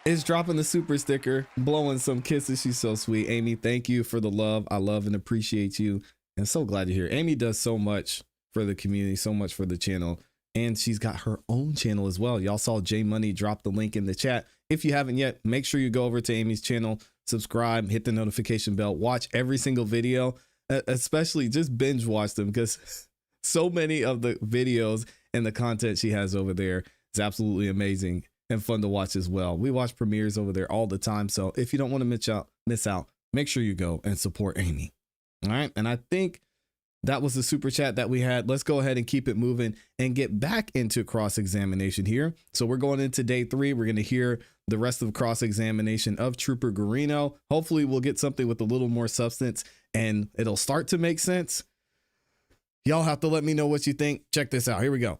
is dropping the super sticker, blowing some kisses. She's so sweet. Amy, thank you for the love. I love and appreciate you, and so glad you're here. Amy does so much for the community, so much for the channel. And she's got her own channel as well. Y'all saw J Money drop the link in the chat. If you haven't yet, make sure you go over to Amy's channel, subscribe, hit the notification bell, watch every single video, especially just binge watch them, because so many of the videos and the content she has over there is absolutely amazing and fun to watch as well. We watch premieres over there all the time. So if you don't want to miss out, make sure you go and support Amy. All right. And I think that was the super chat that we had. Let's go ahead and keep it moving and get back into cross-examination here. So we're going into day 3. We're going to hear the rest of the cross-examination of Trooper Guarino. Hopefully we'll get something with a little more substance and it'll start to make sense. Y'all have to let me know what you think. Check this out. Here we go.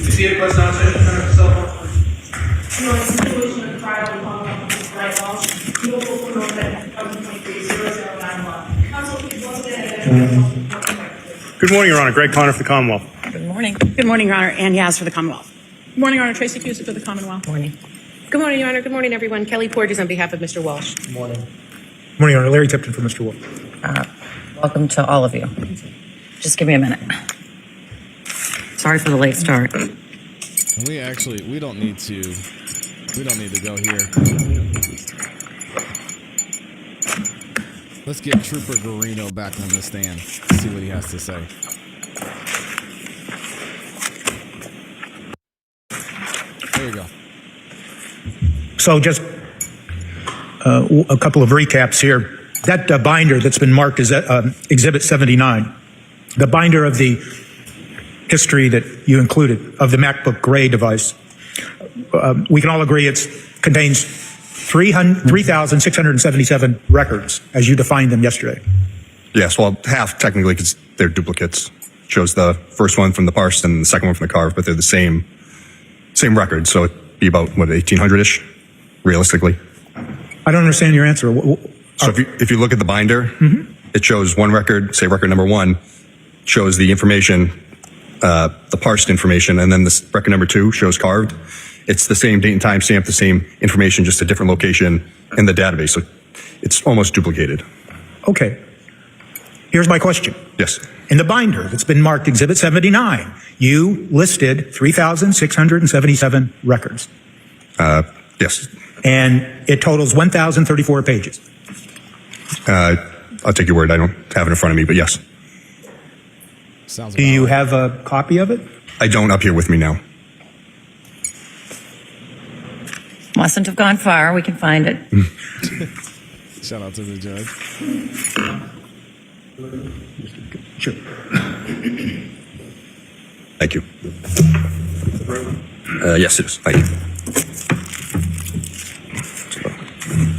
See a question on yourself? No, it's a situation of trial right Walshe. No full note that 2023-0091. Council, please once again. Good morning, Your Honor. Greg Conner for the Commonwealth. Good morning. Good morning, Your Honor. Ann Yaz for the Commonwealth. Good morning, Your Honor. Tracy Cusick for the Commonwealth. Morning. Good morning, Your Honor. Good morning, everyone. Kelly Porges on behalf of Mr. Walshe. Good morning, Your Honor. Larry Tipton for Mr. Wolf. Welcome to all of you. Just give me a minute. Sorry for the late start. We don't need to go here. Let's get Trooper Guarino back on the stand. See what he has to say. There we go. So just a couple of recaps here. That binder that's been marked as Exhibit 79, the binder of the history that you included of the MacBook Gray device, we can all agree it contains 3,677 records as you defined them yesterday. Yes, well, half technically because they're duplicates. Shows the first one from the parsed and the second one from the carved, but they're the same record. So it'd be about, 1,800-ish, realistically. I don't understand your answer. So if you look at the binder, it shows one record, say record number 1, shows the information, the parsed information, and then this record number 2 shows carved. It's the same date and time stamp, the same information, just a different location in the database. So it's almost duplicated. Okay. Here's my question. Yes. In the binder that's been marked Exhibit 79, you listed 3,677 records. Yes. And it totals 1,034 pages. I'll take your word. I don't have it in front of me, but yes. Sounds Do you right. have a copy of it? I don't up here with me now. Mustn't have gone far. We can find it. Shout out to the judge. Sure. Thank you. Yes, it is. Thank you.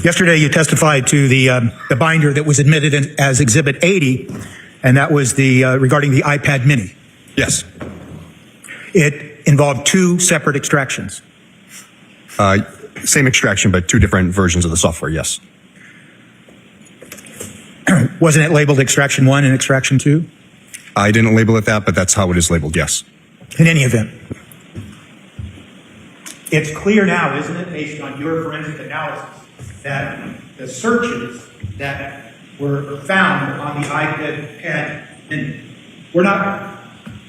Yesterday, you testified to the binder that was admitted as Exhibit 80, and that was the regarding the iPad Mini. Yes. It involved 2 separate extractions. Same extraction, but 2 different versions of the software. Yes. Wasn't it labeled Extraction 1 and Extraction 2? I didn't label it that, but that's how it is labeled. Yes. In any event, It's clear now, isn't it, based on your forensic analysis, that the searches that were found on the iPad Mini were not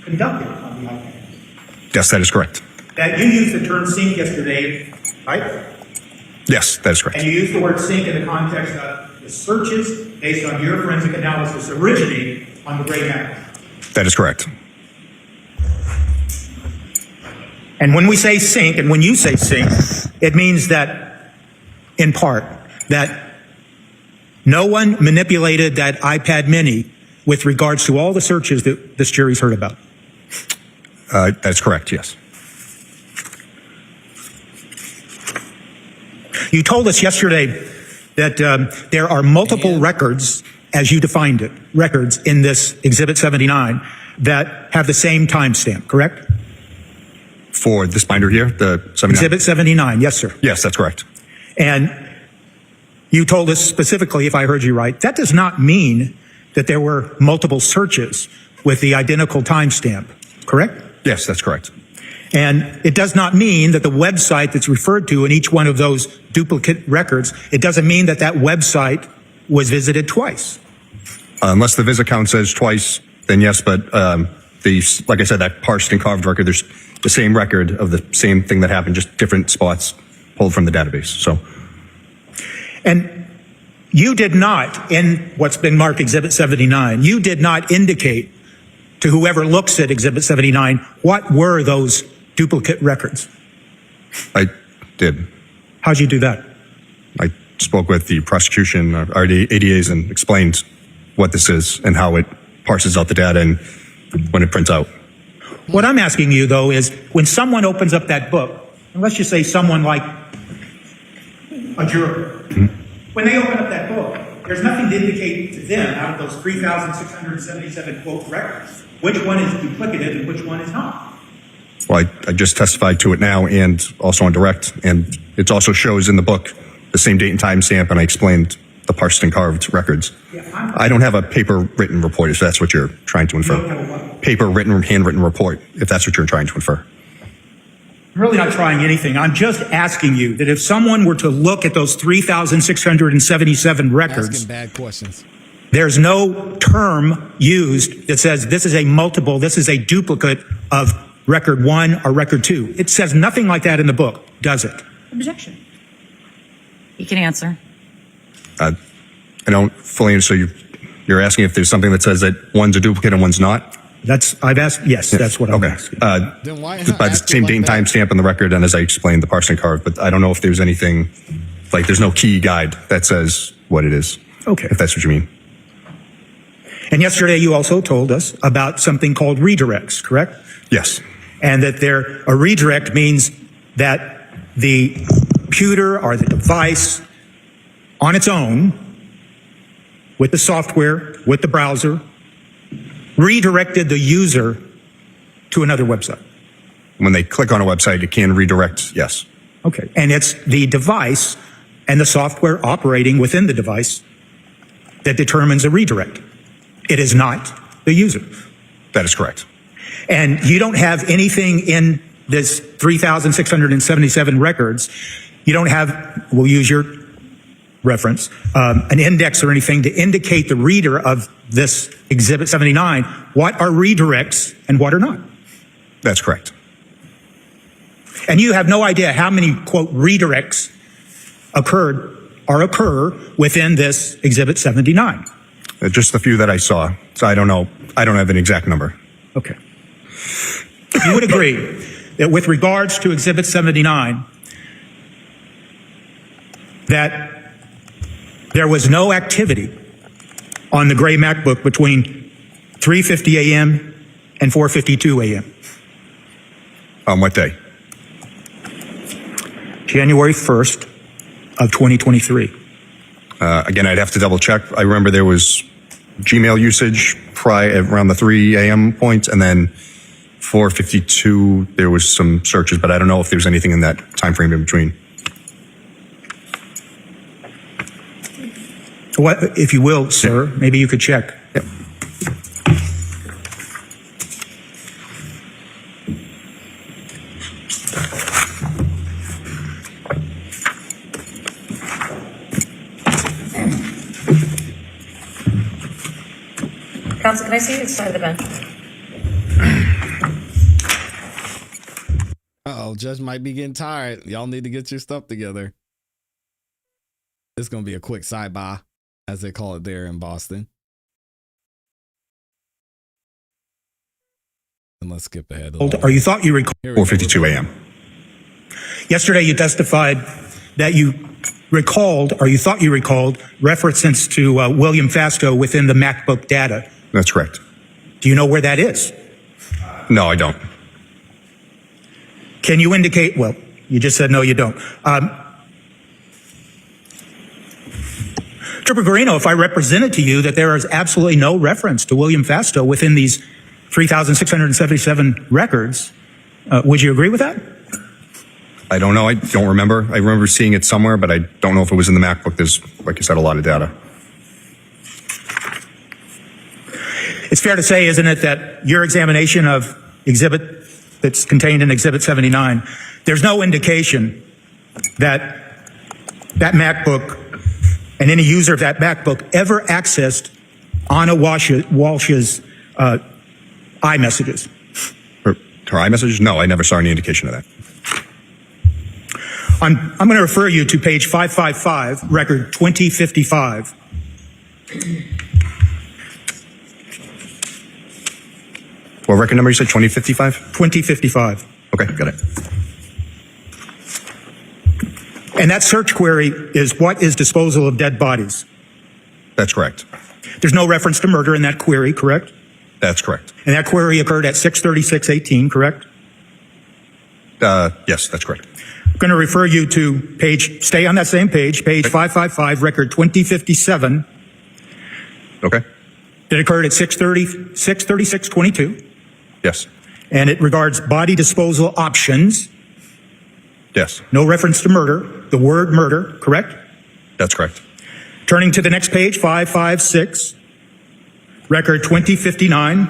conducted on the iPad. Yes, that is correct. That you used the term sync yesterday, right? Yes, that is correct. And you used the word sync in the context of the searches based on your forensic analysis originating on the gray map. That is correct. And when we say sync, and when you say sync, it means that, in part, that no one manipulated that iPad mini with regards to all the searches that this jury's heard about. That's correct, yes. You told us yesterday that there are multiple records, as you defined it, records in this Exhibit 79 that have the same timestamp, correct? For this binder here, the 79? Exhibit 79, yes, sir. Yes, that's correct. And you told us specifically, if I heard you right, that does not mean that there were multiple searches with the identical timestamp, correct? Yes, that's correct. And it does not mean that the website that's referred to in each one of those duplicate records, it doesn't mean that that website was visited twice. Unless the visit count says twice, then yes, but like I said, that parsed and carved record, there's the same record of the same thing that happened, just different spots pulled from the database. So, and you did not, in what's been marked Exhibit 79, you did not indicate to whoever looks at Exhibit 79 what were those duplicate records. I did. How'd you do that? I spoke with the prosecution, or the ADAs, and explained what this is and how it parses out the data and when it prints out. What I'm asking you, though, is when someone opens up that book, and let's just say someone like a juror, when they open up that book, there's nothing to indicate to them out of those 3,677 quote records which one is duplicative and which one is not. Well, I just testified to it now and also on direct, and it also shows in the book the same date and time stamp, and I explained the parsed and carved records. Yeah, I don't have a paper written report, if that's what you're trying to infer. You don't have a what? Paper written, handwritten report, if that's what you're trying to infer. I'm really not trying anything. I'm just asking you that if someone were to look at those 3,677 records, Asking bad questions. there's no term used that says this is a multiple, this is a duplicate of record 1 or record 2. It says nothing like that in the book, does it? Objection. You can answer. I don't fully understand. So you're asking if there's something that says that one's a duplicate and one's not? I've asked, yes, that's what I'm asking. Then why By the ask it same like date and that? time stamp on the record, and as I explained, the parsed and carved, but I don't know if there's anything, like there's no key guide that says what it is. Okay. If that's what you mean. And yesterday you also told us about something called redirects, correct? Yes. And that a redirect means that the computer or the device on its own, with the software, with the browser, redirected the user to another website. When they click on a website, it can redirect, yes. Okay. And it's the device and the software operating within the device that determines a redirect. It is not the user. That is correct. And you don't have anything in this 3,677 records. You don't have, we'll use your reference, an index or anything to indicate the reader of this Exhibit 79 what are redirects and what are not. That's correct. And you have no idea how many, quote, redirects occur within this Exhibit 79. Just the few that I saw. So I don't know. I don't have an exact number. Okay. You would agree that with regards to Exhibit 79, that there was no activity on the gray MacBook between 3:50 a.m. and 4:52 a.m. On what day? January 1st of 2023. Again, I'd have to double check. I remember there was Gmail usage around the 3 a.m. point, and then 4:52 there was some searches, but I don't know if there's anything in that time frame in between. What, if you will, sir, maybe you could check. Yep. Counsel, can I see you side of the bench? Uh-oh, Judge might be getting tired. Y'all need to get your stuff together. It's going to be a quick sidebar, as they call it there in Boston. And let's skip ahead. Or you thought you recalled. 4:52 a.m. Yesterday, you testified that you recalled, or you thought you recalled, references to William Fasto within the MacBook data. That's correct. Do you know where that is? No, I don't. Can you indicate? Well, you just said no, you don't. Trooper Guarino, if I represented to you that there is absolutely no reference to William Fasto within these 3,677 records, would you agree with that? I don't know. I don't remember. I remember seeing it somewhere, but I don't know if it was in the MacBook. There's, like you said, a lot of data. It's fair to say, isn't it, that your examination of exhibit that's contained in Exhibit 79, there's no indication that that MacBook and any user of that MacBook ever accessed Anna Walshe's iMessages? Her iMessages? No, I never saw any indication of that. I'm going to refer you to page 555, record 2055. What record number you said? 2055? 2055. Okay, got it. And that search query is what is disposal of dead bodies. That's correct. There's no reference to murder in that query, correct? That's correct. And that query occurred at 6:36:18, correct? Yes, that's correct. I'm going to refer you to page, stay on that same page, page 555, record 2057. Okay. That occurred at 6:36:22. Yes. And it regards body disposal options. Yes. No reference to murder, the word murder, correct? That's correct. Turning to the next page, 556, record 2059.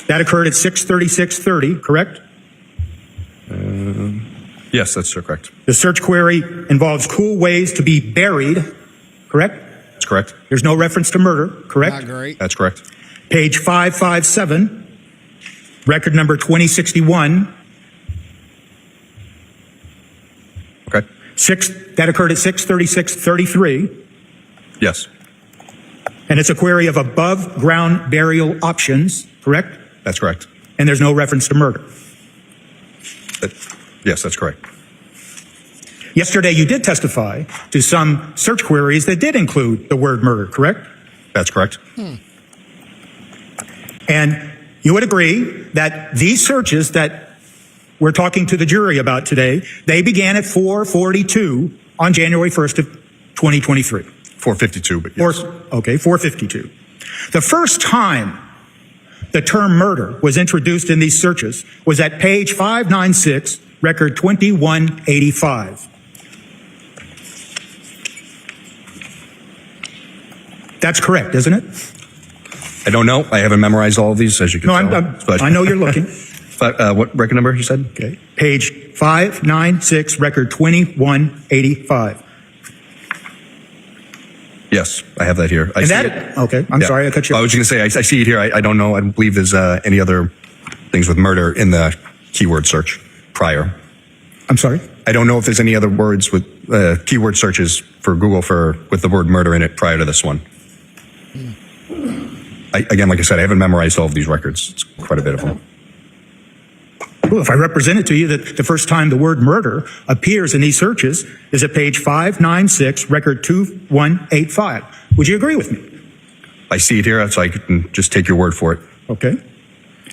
That occurred at 6:36:30, correct? Yes, that's correct. The search query involves cool ways to be buried, correct? That's correct. There's no reference to murder, correct? Not great. That's correct. Page 557, record number 2061. Okay. That occurred at 6:36:33. Yes. And it's a query of above ground burial options, correct? That's correct. And there's no reference to murder. Yes, that's correct. Yesterday, you did testify to some search queries that did include the word murder, correct? That's correct. And you would agree that these searches that we're talking to the jury about today, they began at 4:42 on January 1st of 2023. 452, but yes. 4:52. The first time the term murder was introduced in these searches was at page 596, record 2185. That's correct, isn't it? I don't know. I haven't memorized all of these, as you can No, tell. But I know you're looking. what record number you said? Okay. Page 596, record 2185. Yes, I have that here. Okay, I'm Yeah. sorry, I cut you I off. was going to say, I see it here. I don't know. I don't believe there's any other things with murder in the keyword search prior. I'm sorry? I don't know if there's any other words with keyword searches for Google with the word murder in it prior to this one. Again, like I said, I haven't memorized all of these records. It's quite a bit of them. Well, if I represented to you that the first time the word murder appears in these searches is at page 596, record 2185, would you agree with me? I see it here, so I can just take your word for it. Okay.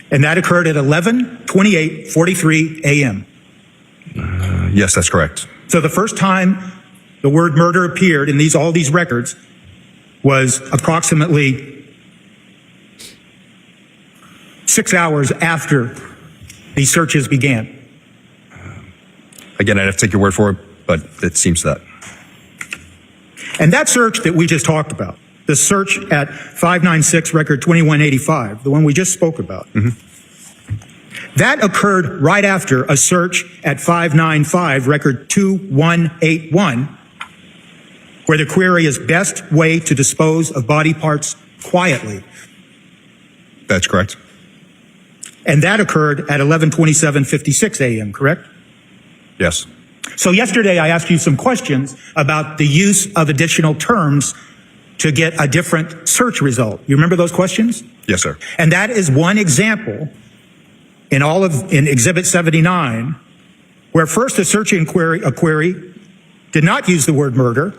And that occurred at 11:28:43 a.m. Yes, that's correct. So the first time the word murder appeared in all these records was approximately 6 hours after these searches began. Again, I'd have to take your word for it, but it seems that. And that search that we just talked about, the search at 596 record 2185, the one we just spoke about, that occurred right after a search at 595 record 2181, where the query is best way to dispose of body parts quietly. That's correct. And that occurred at 11:27:56 a.m., correct? Yes. So yesterday I asked you some questions about the use of additional terms to get a different search result. You remember those questions? Yes, sir. And that is one example in Exhibit 79, where first a search query did not use the word murder,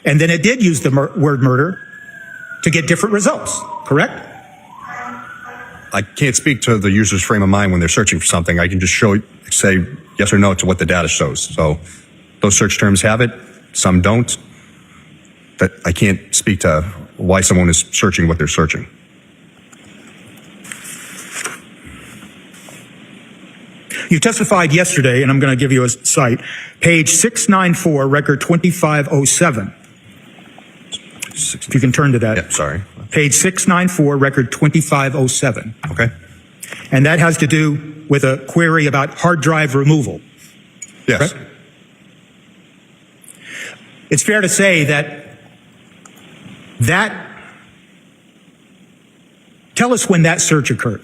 and then it did use the word murder to get different results, correct? I can't speak to the user's frame of mind when they're searching for something. I can just say yes or no to what the data shows. So those search terms have it, some don't. That I can't speak to why someone is searching what they're searching. You testified yesterday, and I'm going to give you a cite, page 694, record 2507. If you can turn to that. Yeah, sorry. Page 694, record 2507. Okay. And that has to do with a query about hard drive removal. Yes. Correct? It's fair to say that tell us when that search occurred.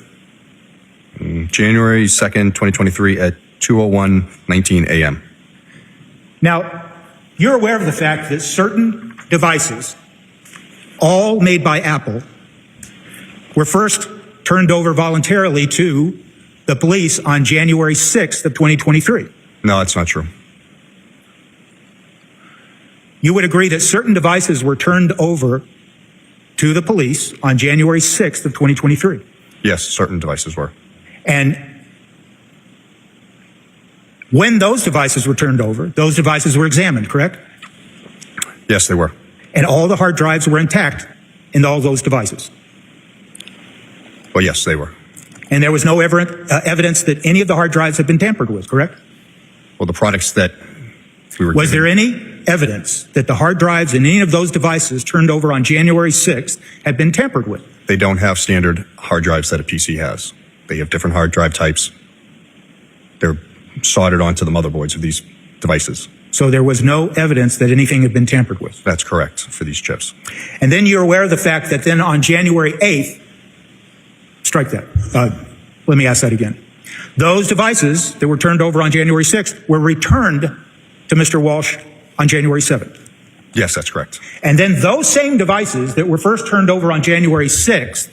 January 2nd, 2023 at 2:01:19 a.m. Now, you're aware of the fact that certain devices, all made by Apple, were first turned over voluntarily to the police on January 6th of 2023. No, that's not true. You would agree that certain devices were turned over to the police on January 6th of 2023. Yes, certain devices were. And when those devices were turned over, those devices were examined, correct? Yes, they were. And all the hard drives were intact in all those devices. Well, yes, they were. And there was no evidence that any of the hard drives had been tampered with, correct? Well, the products that we were Was given- there any evidence that the hard drives in any of those devices turned over on January 6th had been tampered with? They don't have standard hard drives that a PC has. They have different hard drive types. They're soldered onto the motherboards of these devices. So there was no evidence that anything had been tampered with. That's correct for these chips. And then you're aware of the fact that then on January 8th, strike that. Let me ask that again. Those devices that were turned over on January 6th were returned to Mr. Walshe on January 7th. Yes, that's correct. And then those same devices that were first turned over on January 6th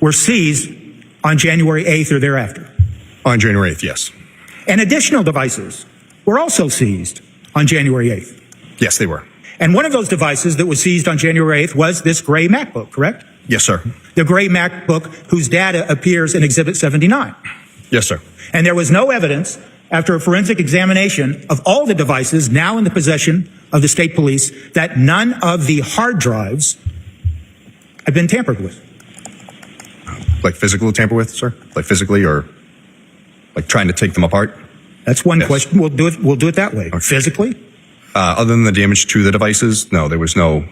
were seized on January 8th or thereafter. On January 8th, yes. And additional devices were also seized on January 8th. Yes, they were. And one of those devices that was seized on January 8th was this gray MacBook, correct? Yes, sir. The gray MacBook whose data appears in Exhibit 79. Yes, sir. And there was no evidence after a forensic examination of all the devices now in the possession of the state police that none of the hard drives had been tampered with. Like physical tamper with, sir? Like physically or like trying to take them apart? That's one Yes. question. We'll do it that way. Okay. Physically? Other than the damage to the devices, no, there was no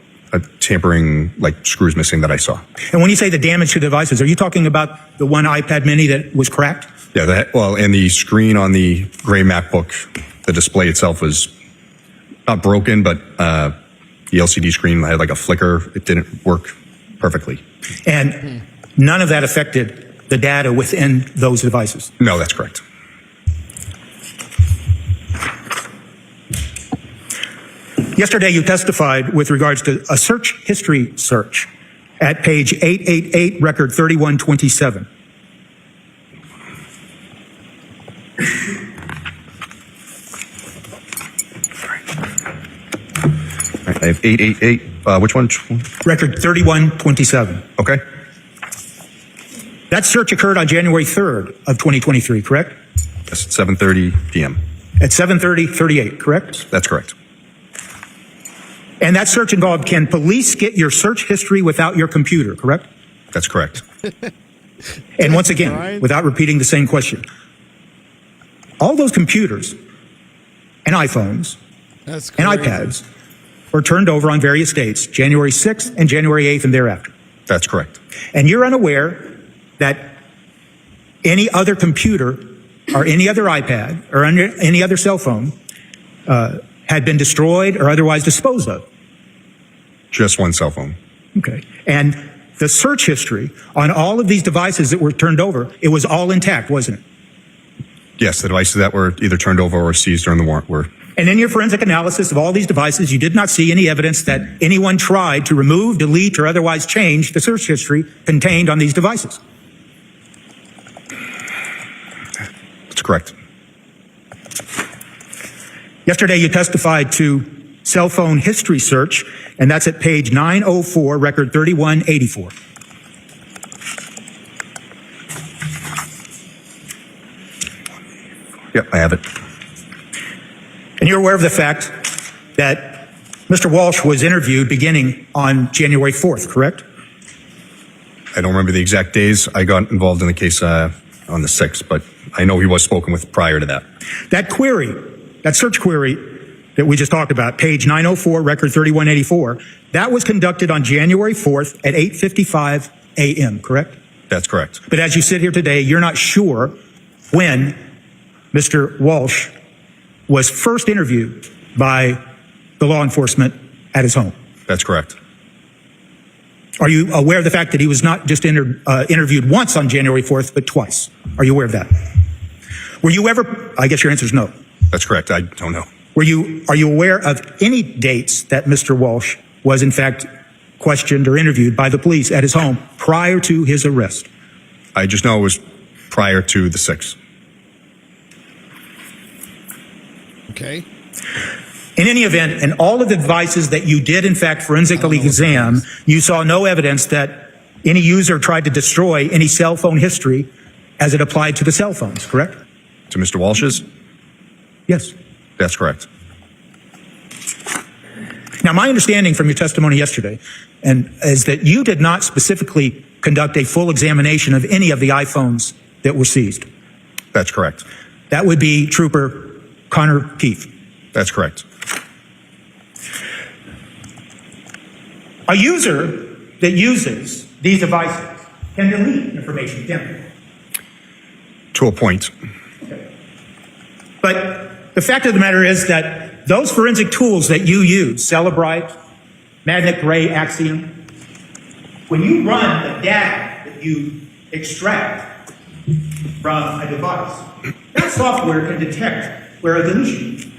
tampering, like screws missing that I saw. And when you say the damage to devices, are you talking about the one iPad mini that was cracked? Yeah, and the screen on the gray MacBook, the display itself was not broken, but the LCD screen had like a flicker. It didn't work perfectly. And none of that affected the data within those devices? No, that's correct. Yesterday, you testified with regards to a search history search at page 888, record 3127. All right, I have 888. Which one? Record 3127. Okay. That search occurred on January 3rd of 2023, correct? Yes, 7:30 p.m. At 7:38, correct? That's correct. And that search involved, can police get your search history without your computer, correct? That's correct. And once again, Brian? without repeating the same question, all those computers and iPhones That's and crazy. iPads were turned over on various dates, January 6th and January 8th and thereafter. That's correct. And you're unaware that any other computer or any other iPad or any other cell phone had been destroyed or otherwise disposed of. Just one cell phone. Okay. And the search history on all of these devices that were turned over, it was all intact, wasn't it? Yes, the devices that were either turned over or seized during the warrant were. And in your forensic analysis of all these devices, you did not see any evidence that anyone tried to remove, delete, or otherwise change the search history contained on these devices. That's correct. Yesterday, you testified to cell phone history search, and that's at page 904, record 3184. Yep, I have it. And you're aware of the fact that Mr. Walshe was interviewed beginning on January 4th, correct? I don't remember the exact days. I got involved in the case on the 6th, but I know he was spoken with prior to that. That query, that search query that we just talked about, page 904, record 3184, that was conducted on January 4th at 8:55 a.m., correct? That's correct. But as you sit here today, you're not sure when Mr. Walshe was first interviewed by the law enforcement at his home. That's correct. Are you aware of the fact that he was not just interviewed once on January 4th, but twice? Are you aware of that? Were you ever, I guess your answer is no. That's correct. I don't know. Are you aware of any dates that Mr. Walshe was in fact questioned or interviewed by the police at his home prior to his arrest? I just know it was prior to the 6th. Okay. In any event, in all of the devices that you did in fact forensically examine, you saw no evidence that any user tried to destroy any cell phone history as it applied to the cell phones, correct? To Mr. Walsh's? Yes. That's correct. Now, my understanding from your testimony yesterday is that you did not specifically conduct a full examination of any of the iPhones that were seized. That's correct. That would be Trooper Connor Keith. That's correct. A user that uses these devices can delete information, can't they? To a point. But the fact of the matter is that those forensic tools that you use, Celebrite, Magnet Gray, Axiom, when you run the data that you extract from a device, that software can detect where a deletion.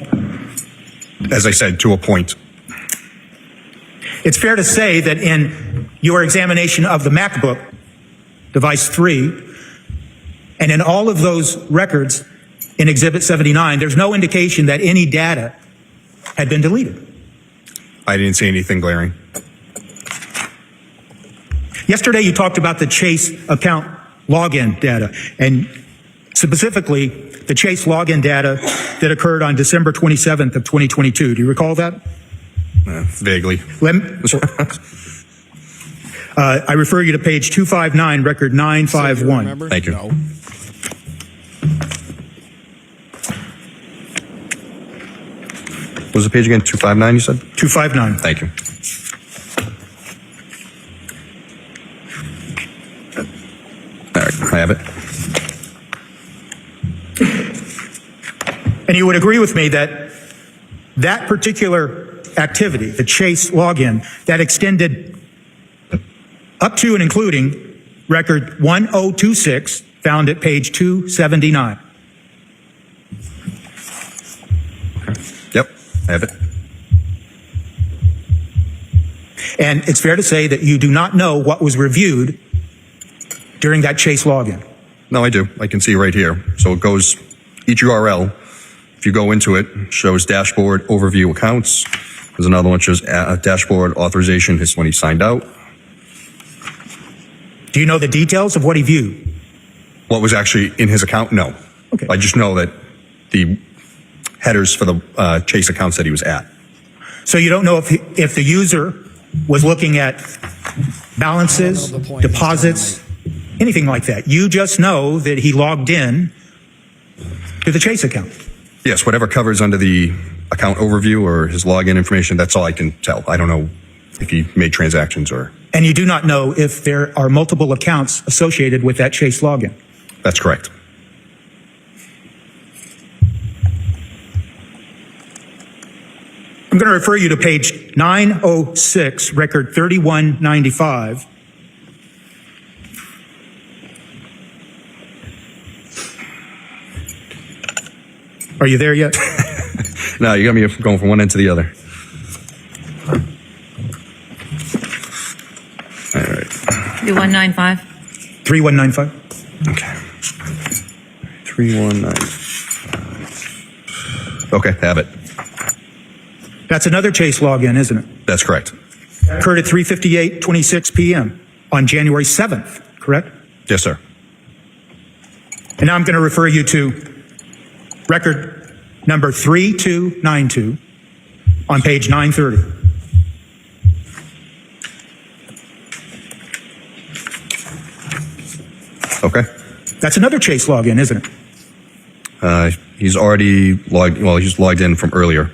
As I said, to a point. It's fair to say that in your examination of the MacBook, device 3, and in all of those records in Exhibit 79, there's no indication that any data had been deleted. I didn't see anything glaring. Yesterday, you talked about the Chase account login data, and specifically the Chase login data that occurred on December 27th of 2022. Do you recall that? Vaguely. I refer you to page 259, record 951. Thank you. No. What was the page again? 259, you said? 259. Thank you. All right, I have it. And you would agree with me that that particular activity, the Chase login, that extended up to and including record 1026, found at page 279. Yep, I have it. And it's fair to say that you do not know what was reviewed during that Chase login. No, I do. I can see right here. So it goes, each URL, if you go into it, shows dashboard overview accounts. There's another one that shows dashboard authorization. This is when he signed out. Do you know the details of what he viewed? What was actually in his account? No. Okay. I just know that the headers for the Chase accounts that he was at. So you don't know if the user was looking at balances, deposits, anything like that. You just know that he logged in to the Chase account. Yes, whatever covers under the account overview or his login information, that's all I can tell. I don't know if he made transactions or... And you do not know if there are multiple accounts associated with that Chase login. That's correct. I'm going to refer you to page 906, record 3195. Are you there yet? No, you got me going from one end to the other. All right. 3195. 3195. Okay. 3195. Okay, have it. That's another Chase login, isn't it? That's correct. Occurred at 3:58:26 p.m. on January 7th, correct? Yes, sir. And now I'm going to refer you to record number 3292 on page 930. Okay. That's another Chase login, isn't it? He's already logged. Well, he's logged in from earlier,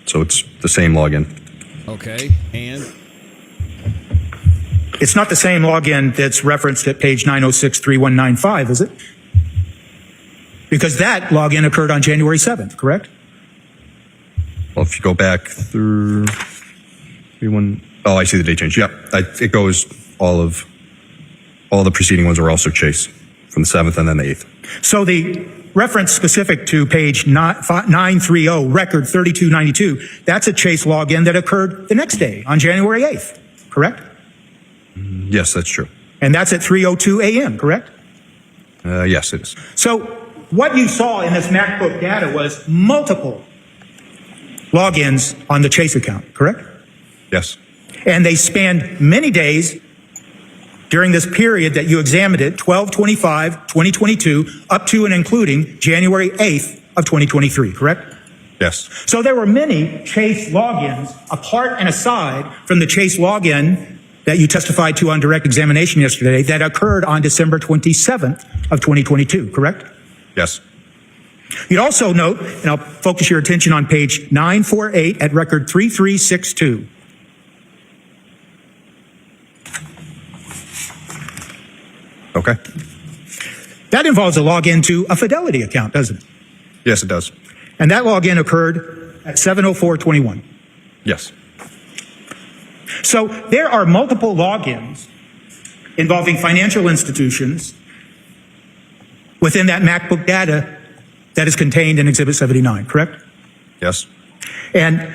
so it's the same login. Okay. And It's not the same login that's referenced at page 906-3195, is it? Because that login occurred on January 7th, correct? Well, if you go back through 31. Oh, I see the date change. Yep, it goes all the preceding ones are also Chase from the 7th and then the 8th. So the reference specific to page 930, record 3292, that's a Chase login that occurred the next day on January 8th, correct? Yes, that's true. And that's at 3:02 a.m., correct? Yes, it is. So what you saw in this MacBook data was multiple logins on the Chase account, correct? Yes. And they spanned many days during this period that you examined it, 12/25/2022, up to and including January 8th of 2023, correct? Yes. So there were many Chase logins apart and aside from the Chase login that you testified to on direct examination yesterday that occurred on December 27th of 2022, correct? Yes. You'd also note, and I'll focus your attention on page 948 at record 3362. Okay. That involves a login to a Fidelity account, doesn't it? Yes, it does. And that login occurred at 7:04:21. Yes. So there are multiple logins involving financial institutions within that MacBook data that is contained in Exhibit 79, correct? Yes. And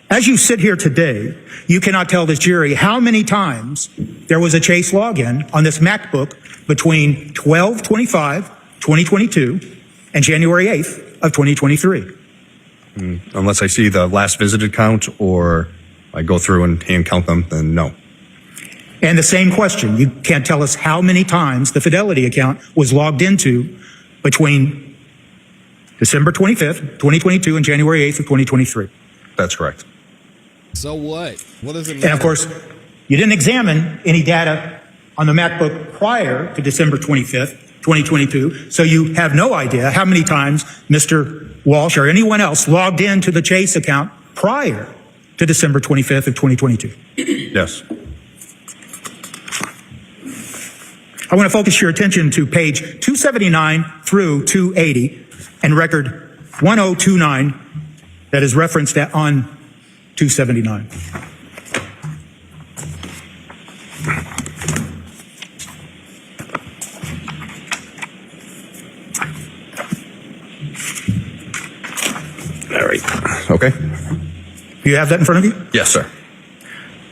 as you sit here today, you cannot tell this jury how many times there was a Chase login on this MacBook between 12/25/2022 and January 8th of 2023. Unless I see the last visited count or I go through and hand count them, then no. And the same question, you can't tell us how many times the Fidelity account was logged into between December 25th, 2022 and January 8th of 2023. That's correct. so what? What does it mean? And of course, you didn't examine any data on the MacBook prior to December 25th, 2022, so you have no idea how many times Mr. Walshe or anyone else logged into the Chase account prior to December 25th of 2022. Yes. I want to focus your attention to page 279 through 280 and record 1029 that is referenced on 279. All right. Okay. Do you have that in front of you? Yes, sir.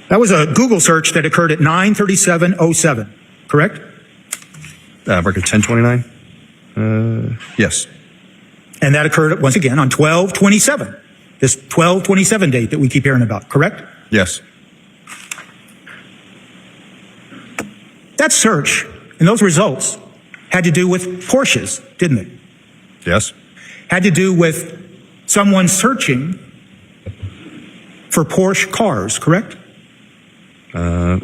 That was a Google search that occurred at 9:37:07, correct? Record 1029? Yes. And that occurred once again on 12/27, this 12/27 date that we keep hearing about, correct? Yes. That search and those results had to do with Porsches, didn't it? Yes. Had to do with someone searching for Porsche cars, correct? Yeah,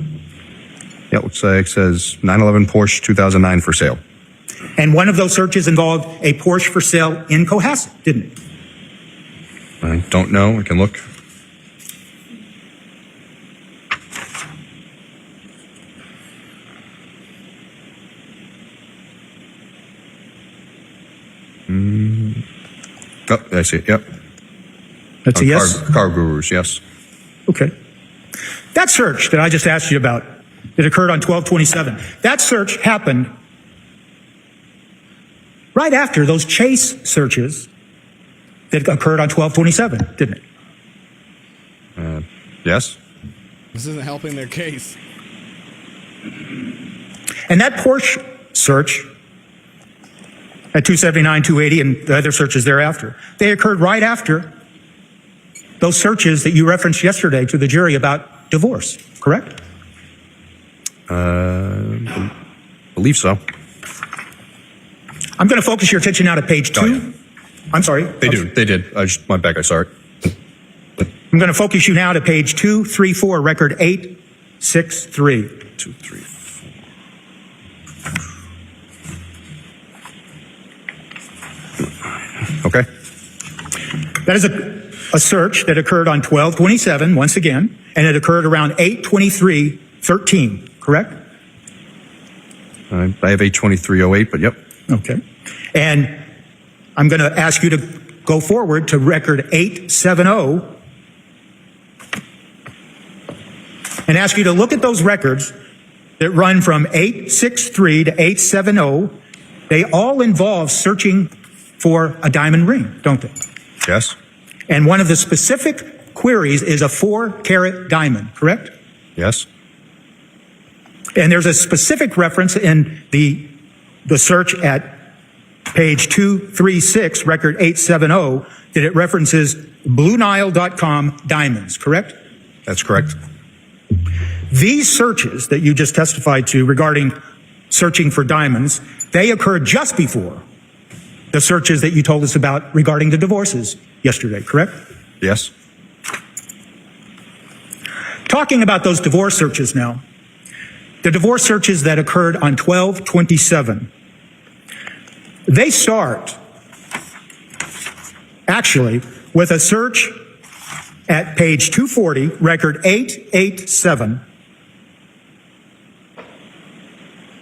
it looks like it says 911 Porsche 2009 for sale. And one of those searches involved a Porsche for sale in Cohasset, didn't it? I don't know. I can look. Oh, I see it. Yep. That's a yes? Car Gurus, yes. Okay. That search that I just asked you about that occurred on 12/27, that search happened right after those Chase searches that occurred on 12/27, didn't it? Yes. This isn't helping their case. And that Porsche search at 279, 280, and the other searches thereafter, they occurred right after those searches that you referenced yesterday to the jury about divorce, correct? Believe so. I'm going to focus your attention now to page 2. Oh, yeah. I'm sorry. They did. I just went back. I saw it. I'm going to focus you now to page 234, record 863. 2, 3, 4. Okay. That is a search that occurred on 12/27, once again, and it occurred around 8/23/13, correct? I have 82308, but yep. Okay. And I'm going to ask you to go forward to record 870 and ask you to look at those records that run from 863 to 870. They all involve searching for a diamond ring, don't they? Yes. And one of the specific queries is a 4-carat diamond, correct? Yes. And there's a specific reference in the search at page 236, record 870, that it references BlueNile.com diamonds, correct? That's correct. These searches that you just testified to regarding searching for diamonds, they occurred just before the searches that you told us about regarding the divorces yesterday, correct? Yes. Talking about those divorce searches now, the divorce searches that occurred on 12/27, they start actually with a search at page 240, record 887,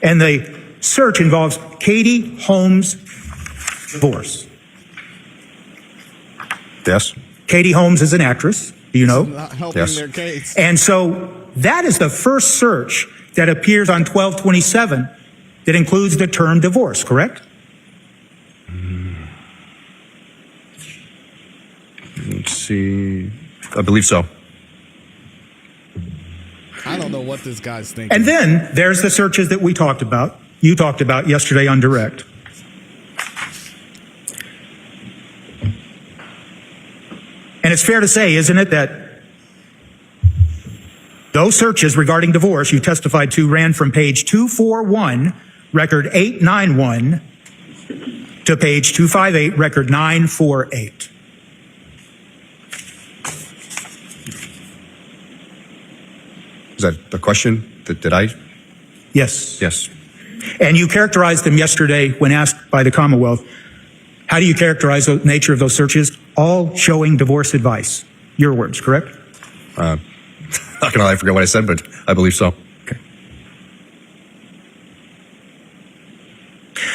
and the search involves Katie Holmes' divorce. Yes. Katie Holmes is an actress, do you know? Not helping Yes. their case. And so that is the first search that appears on 12/27 that includes the term divorce, correct? Let's see. I believe so. I don't know what this guy's thinking. And then there's the searches that we talked about, you talked about yesterday on direct. And it's fair to say, isn't it, that those searches regarding divorce you testified to ran from page 241, record 891, to page 258, record 948. Is that the question? Did I? Yes. Yes. And you characterized them yesterday when asked by the Commonwealth. How do you characterize the nature of those searches? All showing divorce advice. Your words, correct? Not gonna lie, I forgot what I said, but I believe so. Okay.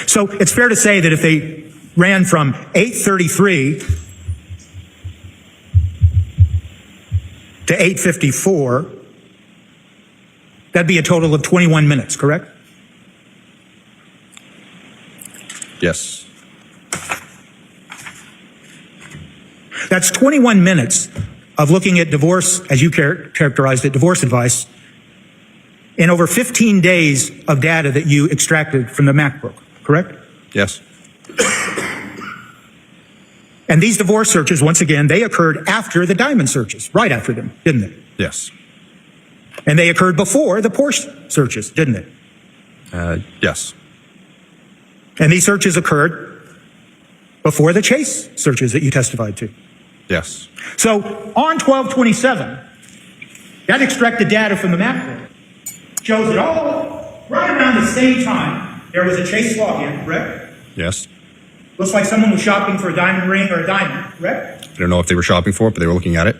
So it's fair to say that if they ran from 8:33 to 8:54, that'd be a total of 21 minutes, correct? Yes. That's 21 minutes of looking at divorce, as you characterized it, divorce advice, in over 15 days of data that you extracted from the MacBook, correct? Yes. And these divorce searches, once again, they occurred after the diamond searches, right after them, didn't they? Yes. And they occurred before the Porsche searches, didn't they? Yes. And these searches occurred before the Chase searches that you testified to. Yes. So on 12/27, that extracted data from the MacBook shows that all right around the same time there was a Chase login, correct? Yes. Looks like someone was shopping for a diamond ring or a diamond, correct? I don't know if they were shopping for it, but they were looking at it.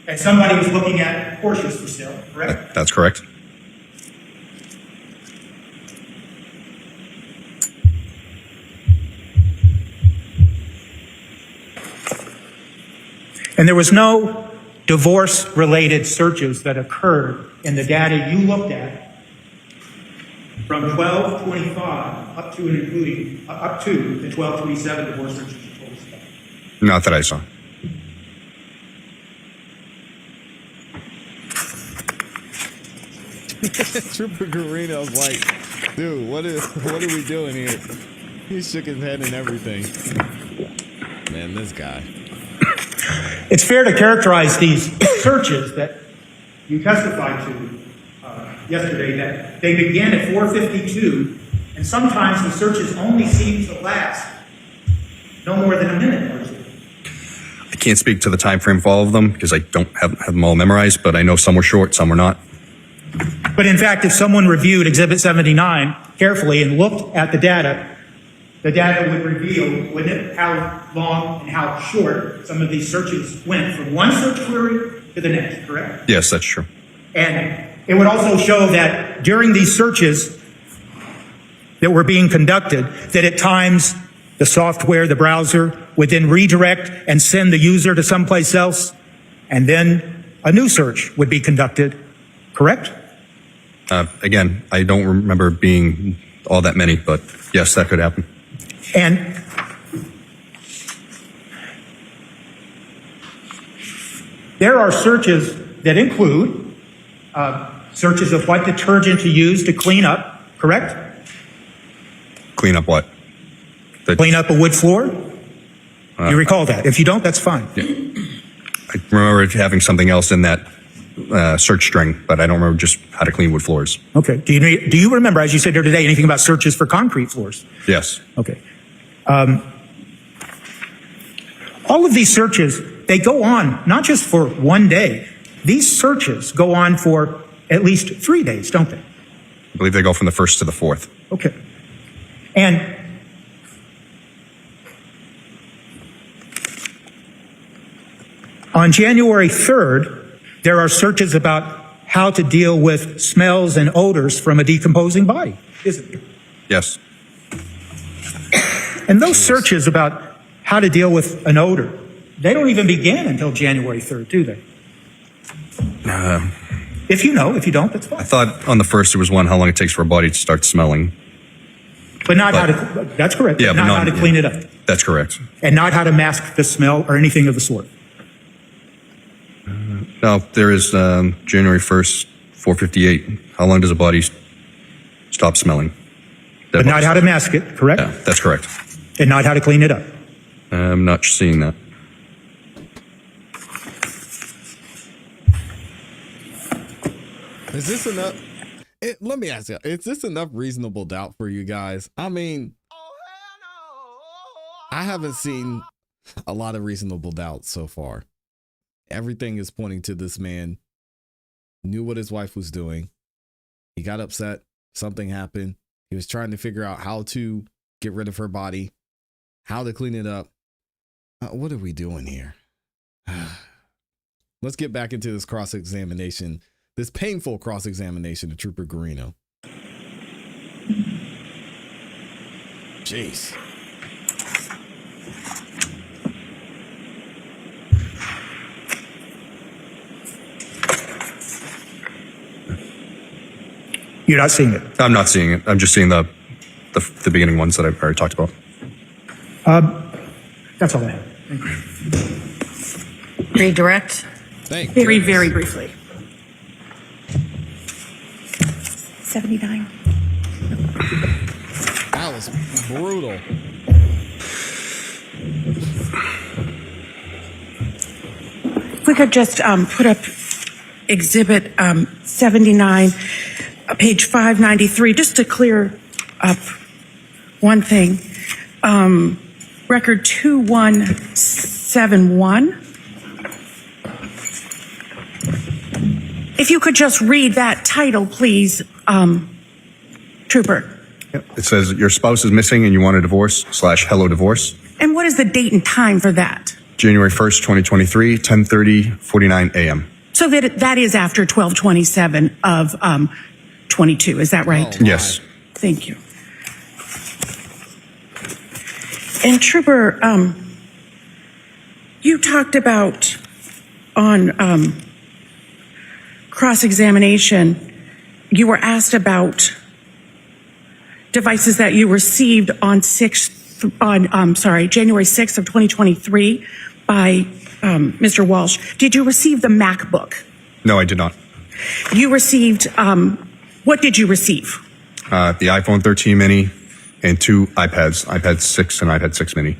And somebody was looking at Porsches for sale, correct? That's correct. And there was no divorce-related searches that occurred in the data you looked at from 12/25 up to and including up to the 12/27 divorce searches you told us about. Not that I saw. Trooper Guarino's like, dude, what are we doing here? He shook his head and everything. Man, this guy. It's fair to characterize these searches that you testified to yesterday that they begin at 4:52, and sometimes the searches only seem to last no more than a minute or two. I can't speak to the time frame for all of them because I don't have them all memorized, but I know some were short, some were not. But in fact, if someone reviewed Exhibit 79 carefully and looked at the data would reveal, wouldn't it, how long and how short some of these searches went from one search query to the next, correct? Yes, that's true. And it would also show that during these searches that were being conducted, that at times the software, the browser, would then redirect and send the user to someplace else, and then a new search would be conducted, correct? Again, I don't remember being all that many, but yes, that could happen. And there are searches that include searches of what detergent to use to clean up, correct? Clean up what? Clean up a wood floor? You recall that? If you don't, that's fine. Yeah. I remember having something else in that search string, but I don't remember just how to clean wood floors. Okay. Do you remember, as you said here today, anything about searches for concrete floors? Yes. Okay. All of these searches, they go on not just for one day. These searches go on for at least 3 days, don't they? I believe they go from the 1st to the 4th. Okay. And on January 3rd, there are searches about how to deal with smells and odors from a decomposing body, isn't there? Yes. And those searches about how to deal with an odor, they don't even begin until January 3rd, do they? If you know, if you don't, that's fine. I thought on the 1st there was one, how long it takes for a body to start smelling. But not how to, that's correct. Yeah, but but not how to clean it up. That's correct. And not how to mask the smell or anything of the sort. No, there is January 1st, 4:58. How long does a body stop smelling? But not how to mask it, correct? Yeah, that's correct. And not how to clean it up. I'm not seeing that. Is this enough? Let me ask you, is this enough reasonable doubt for you guys? I mean, I haven't seen a lot of reasonable doubt so far. Everything is pointing to this man knew what his wife was doing. He got upset. Something happened. He was trying to figure out how to get rid of her body, how to clean it up. What are we doing here? Let's get back into this cross-examination, this painful cross-examination of Trooper Guarino. Jeez. You're not seeing it. I'm not seeing it. I'm just seeing the beginning ones that I've already talked about. That's all I have. Redirect. Thank Very, goodness. very briefly. 79. That was brutal. If we could just put up Exhibit 79, page 593, just to clear up one thing. Record 2171. If you could just read that title, please, Trooper. It says your spouse is missing and you want a divorce / hello divorce. And what is the date and time for that? January 1st, 2023, 10:49 a.m. So that is after 12/27 of 22. Is that right? Oh. Yes. Thank you. And Trooper, you talked about on cross-examination, you were asked about devices that you received on 6/30 January 6th of 2023 by Mr. Walshe, did you receive the MacBook? No, I did not. You received, what did you receive? The iPhone 13 mini and 2 iPads, iPad 6 and iPad 6 mini.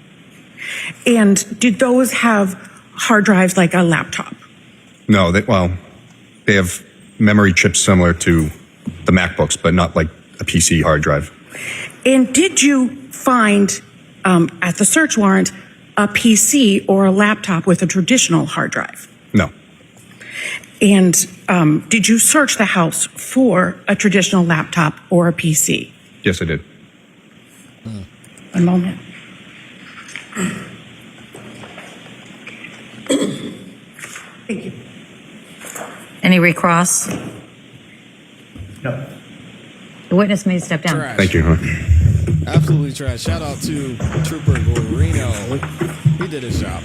And did those have hard drives like a laptop? No, they have memory chips similar to the MacBooks, but not like a PC hard drive. And did you find at the search warrant a PC or a laptop with a traditional hard drive? No. And did you search the house for a traditional laptop or a PC? Yes, I did. One moment. Thank you. Any recross? No. The witness may step down. Trash. Thank you. Absolutely trash. Shout out to Trooper Guarino. He did his job.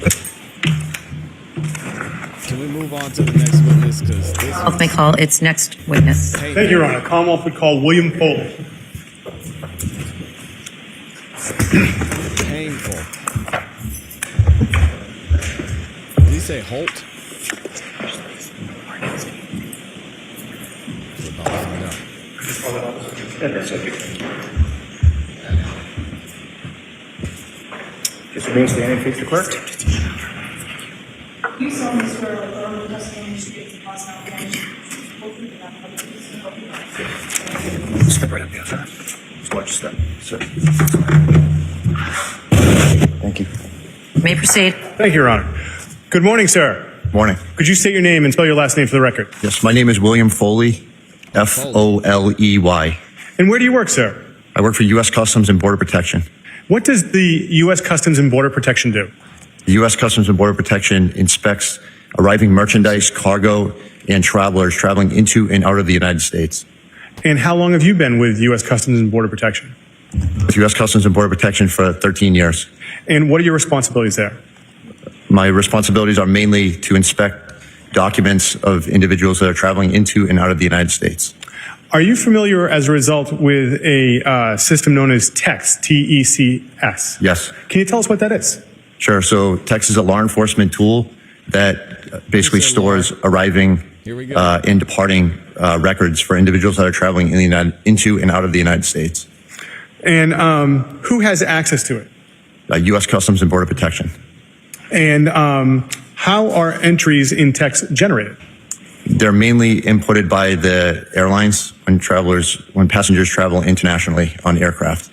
Can we move on to the next witness? Because this Commonwealth may call its next witness. Thank you, Your Honor. Commonwealth would call William Foley. painful. Did he say Holt? We're about to find out. Just remain standing and face the clerk. You solemnly swear that the oral testimony you speak is the possible information. Step right up the outside. Just watch your step. Sir. Thank you. May proceed. Thank you, Your Honor. Good morning, sir. Morning. Could you state your name and spell your last name for the record? Yes, my name is William Foley, Foley. And where do you work, sir? I work for U.S. Customs and Border Protection. What does the U.S. Customs and Border Protection do? The U.S. Customs and Border Protection inspects arriving merchandise, cargo, and travelers traveling into and out of the United States. And how long have you been with U.S. Customs and Border Protection? With U.S. Customs and Border Protection for 13 years. And what are your responsibilities there? My responsibilities are mainly to inspect documents of individuals that are traveling into and out of the United States. Are you familiar, as a result, with a system known as TEX, T-E-C-S? Yes. Can you tell us what that is? Sure. So TEX is a law enforcement tool that basically stores arriving and departing records for individuals that are traveling into and out of the United States. And who has access to it? U.S. Customs and Border Protection. And how are entries in TEX generated? They're mainly inputted by the airlines when passengers travel internationally on aircraft.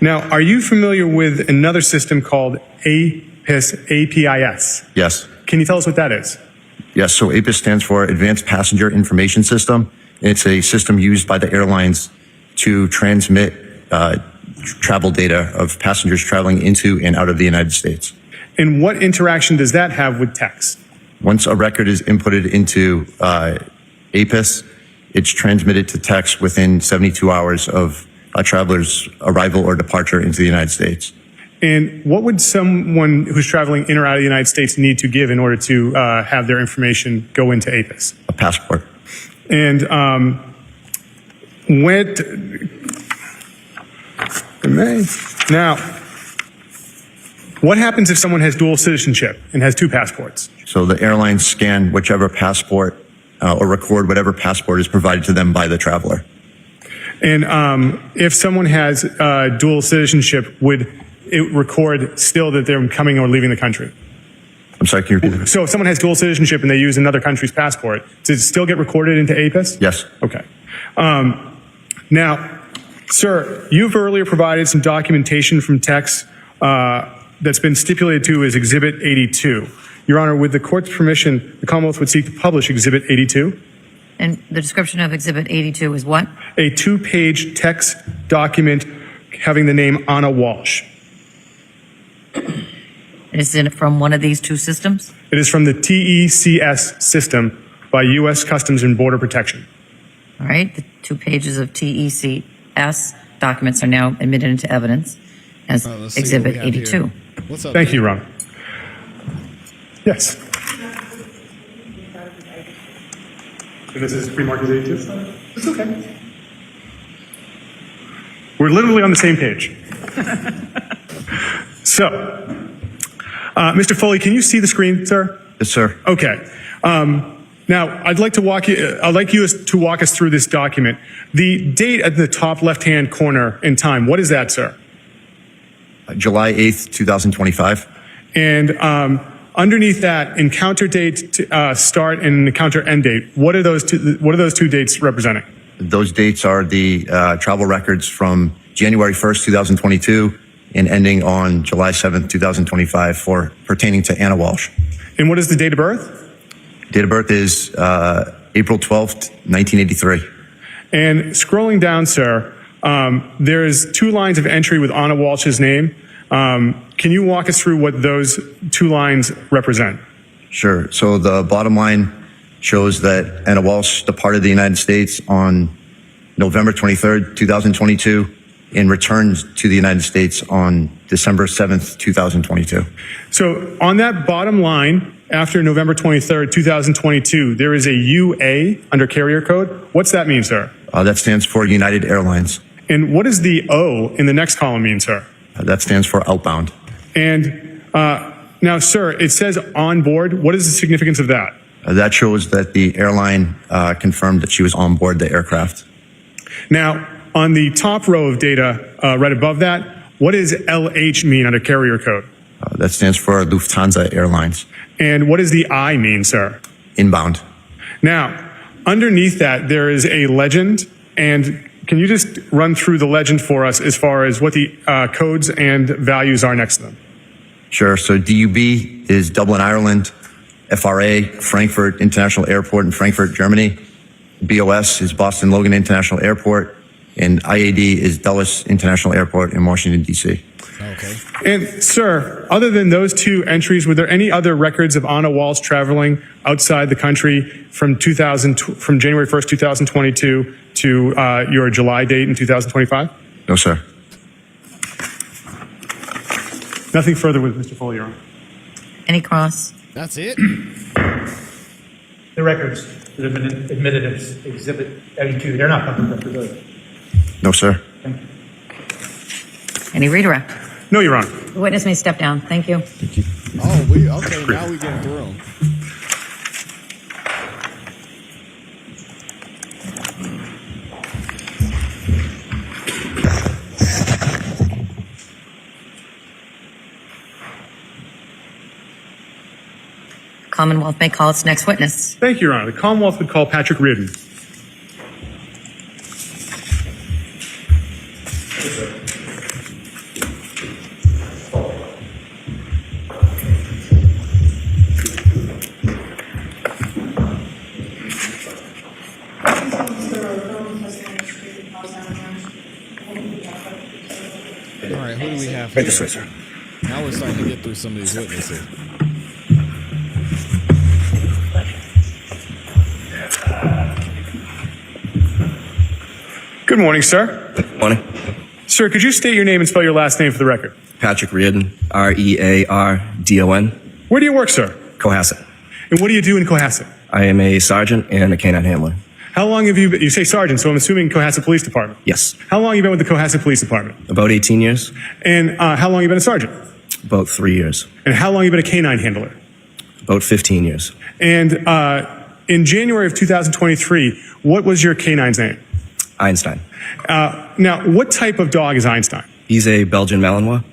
Now, are you familiar with another system called APIS? Yes. Can you tell us what that is? Yes. So APIS stands for Advanced Passenger Information System. It's a system used by the airlines to transmit travel data of passengers traveling into and out of the United States. And what interaction does that have with TEX? Once a record is inputted into APIS, it's transmitted to TEX within 72 hours of a traveler's arrival or departure into the United States. And what would someone who's traveling in or out of the United States need to give in order to have their information go into APIS? A passport. And now, what happens if someone has dual citizenship and has two passports? So the airlines scan whichever passport or record whatever passport is provided to them by the traveler. And if someone has dual citizenship, would it record still that they're coming or leaving the country? I'm sorry, can you repeat that? So if someone has dual citizenship and they use another country's passport, does it still get recorded into APIS? Yes. Okay. Now, sir, you've earlier provided some documentation from TEX that's been stipulated to as Exhibit 82. Your Honor, with the court's permission, the Commonwealth would seek to publish Exhibit 82. And the description of Exhibit 82 is what? A two-page text document having the name Anna Walshe. Is it from one of these two systems? It is from the TECS system by U.S. Customs and Border Protection. All right. The 2 pages of TECS documents are now admitted into evidence as Let's see Exhibit what we have 82. here. What's up? Thank you, Your Honor. Yes. This is pre-marked as 82? It's okay. We're literally on the same page. So, Mr. Foley, can you see the screen, sir? Yes, sir. Okay. Now, I'd like you to walk us through this document. The date at the top left-hand corner in time, what is that, sir? July 8th, 2025. And underneath that, encounter date start and encounter end date. What are those two dates representing? Those dates are the travel records from January 1st, 2022 and ending on July 7th, 2025 for pertaining to Anna Walshe. And what is the date of birth? Date of birth is April 12th, 1983. And scrolling down, sir, there's 2 lines of entry with Anna Walsh's name. Can you walk us through what those 2 lines represent? Sure. So the bottom line shows that Anna Walshe departed the United States on November 23rd, 2022 and returned to the United States on December 7th, 2022. So on that bottom line, after November 23rd, 2022, there is a UA under carrier code. What's that mean, sir? That stands for United Airlines. And what does the O in the next column mean, sir? That stands for outbound. And now, sir, it says on board. What is the significance of that? That shows that the airline confirmed that she was on board the aircraft. Now, on the top row of data, right above that, what does LH mean under carrier code? That stands for Lufthansa Airlines. And what does the I mean, sir? Inbound. Now, underneath that, there is a legend. And can you just run through the legend for us as far as what the codes and values are next to them? Sure. So DUB is Dublin, Ireland. FRA, Frankfurt International Airport in Frankfurt, Germany. BOS is Boston Logan International Airport. And IAD is Dulles International Airport in Washington, D.C. Okay. And sir, other than those 2 entries, were there any other records of Anna Walshe traveling outside the country from January 1st, 2022 to your July date in 2025? No, sir. Nothing further with Mr. Foley, Your Honor. Any cross? That's it? The records that have been admitted as Exhibit 82, they're not public records, are they? No, sir. Any redirect? No, Your Honor. The witness may step down. Thank you. Oh, okay, now we getting through them. Commonwealth may call its next witness. Thank you, Your Honor. The Commonwealth would call Patrick Reardon. All right, who do we have Right here? this way, sir. Now we're starting to get through some of these witnesses. Good morning, sir. Morning. Sir, could you state your name and spell your last name for the record? Patrick Reardon, Reardon. Where do you work, sir? Cohasset. And what do you do in Cohasset? I am a sergeant and a canine handler. How long have you say sergeant, so I'm assuming Cohasset Police Department. Yes. How long have you been with the Cohasset Police Department? About 18 years. And how long have you been a sergeant? About 3 years. And how long have you been a canine handler? About 15 years. And in January of 2023, what was your canine's name? Einstein. Now, what type of dog is Einstein? He's a Belgian Malinois.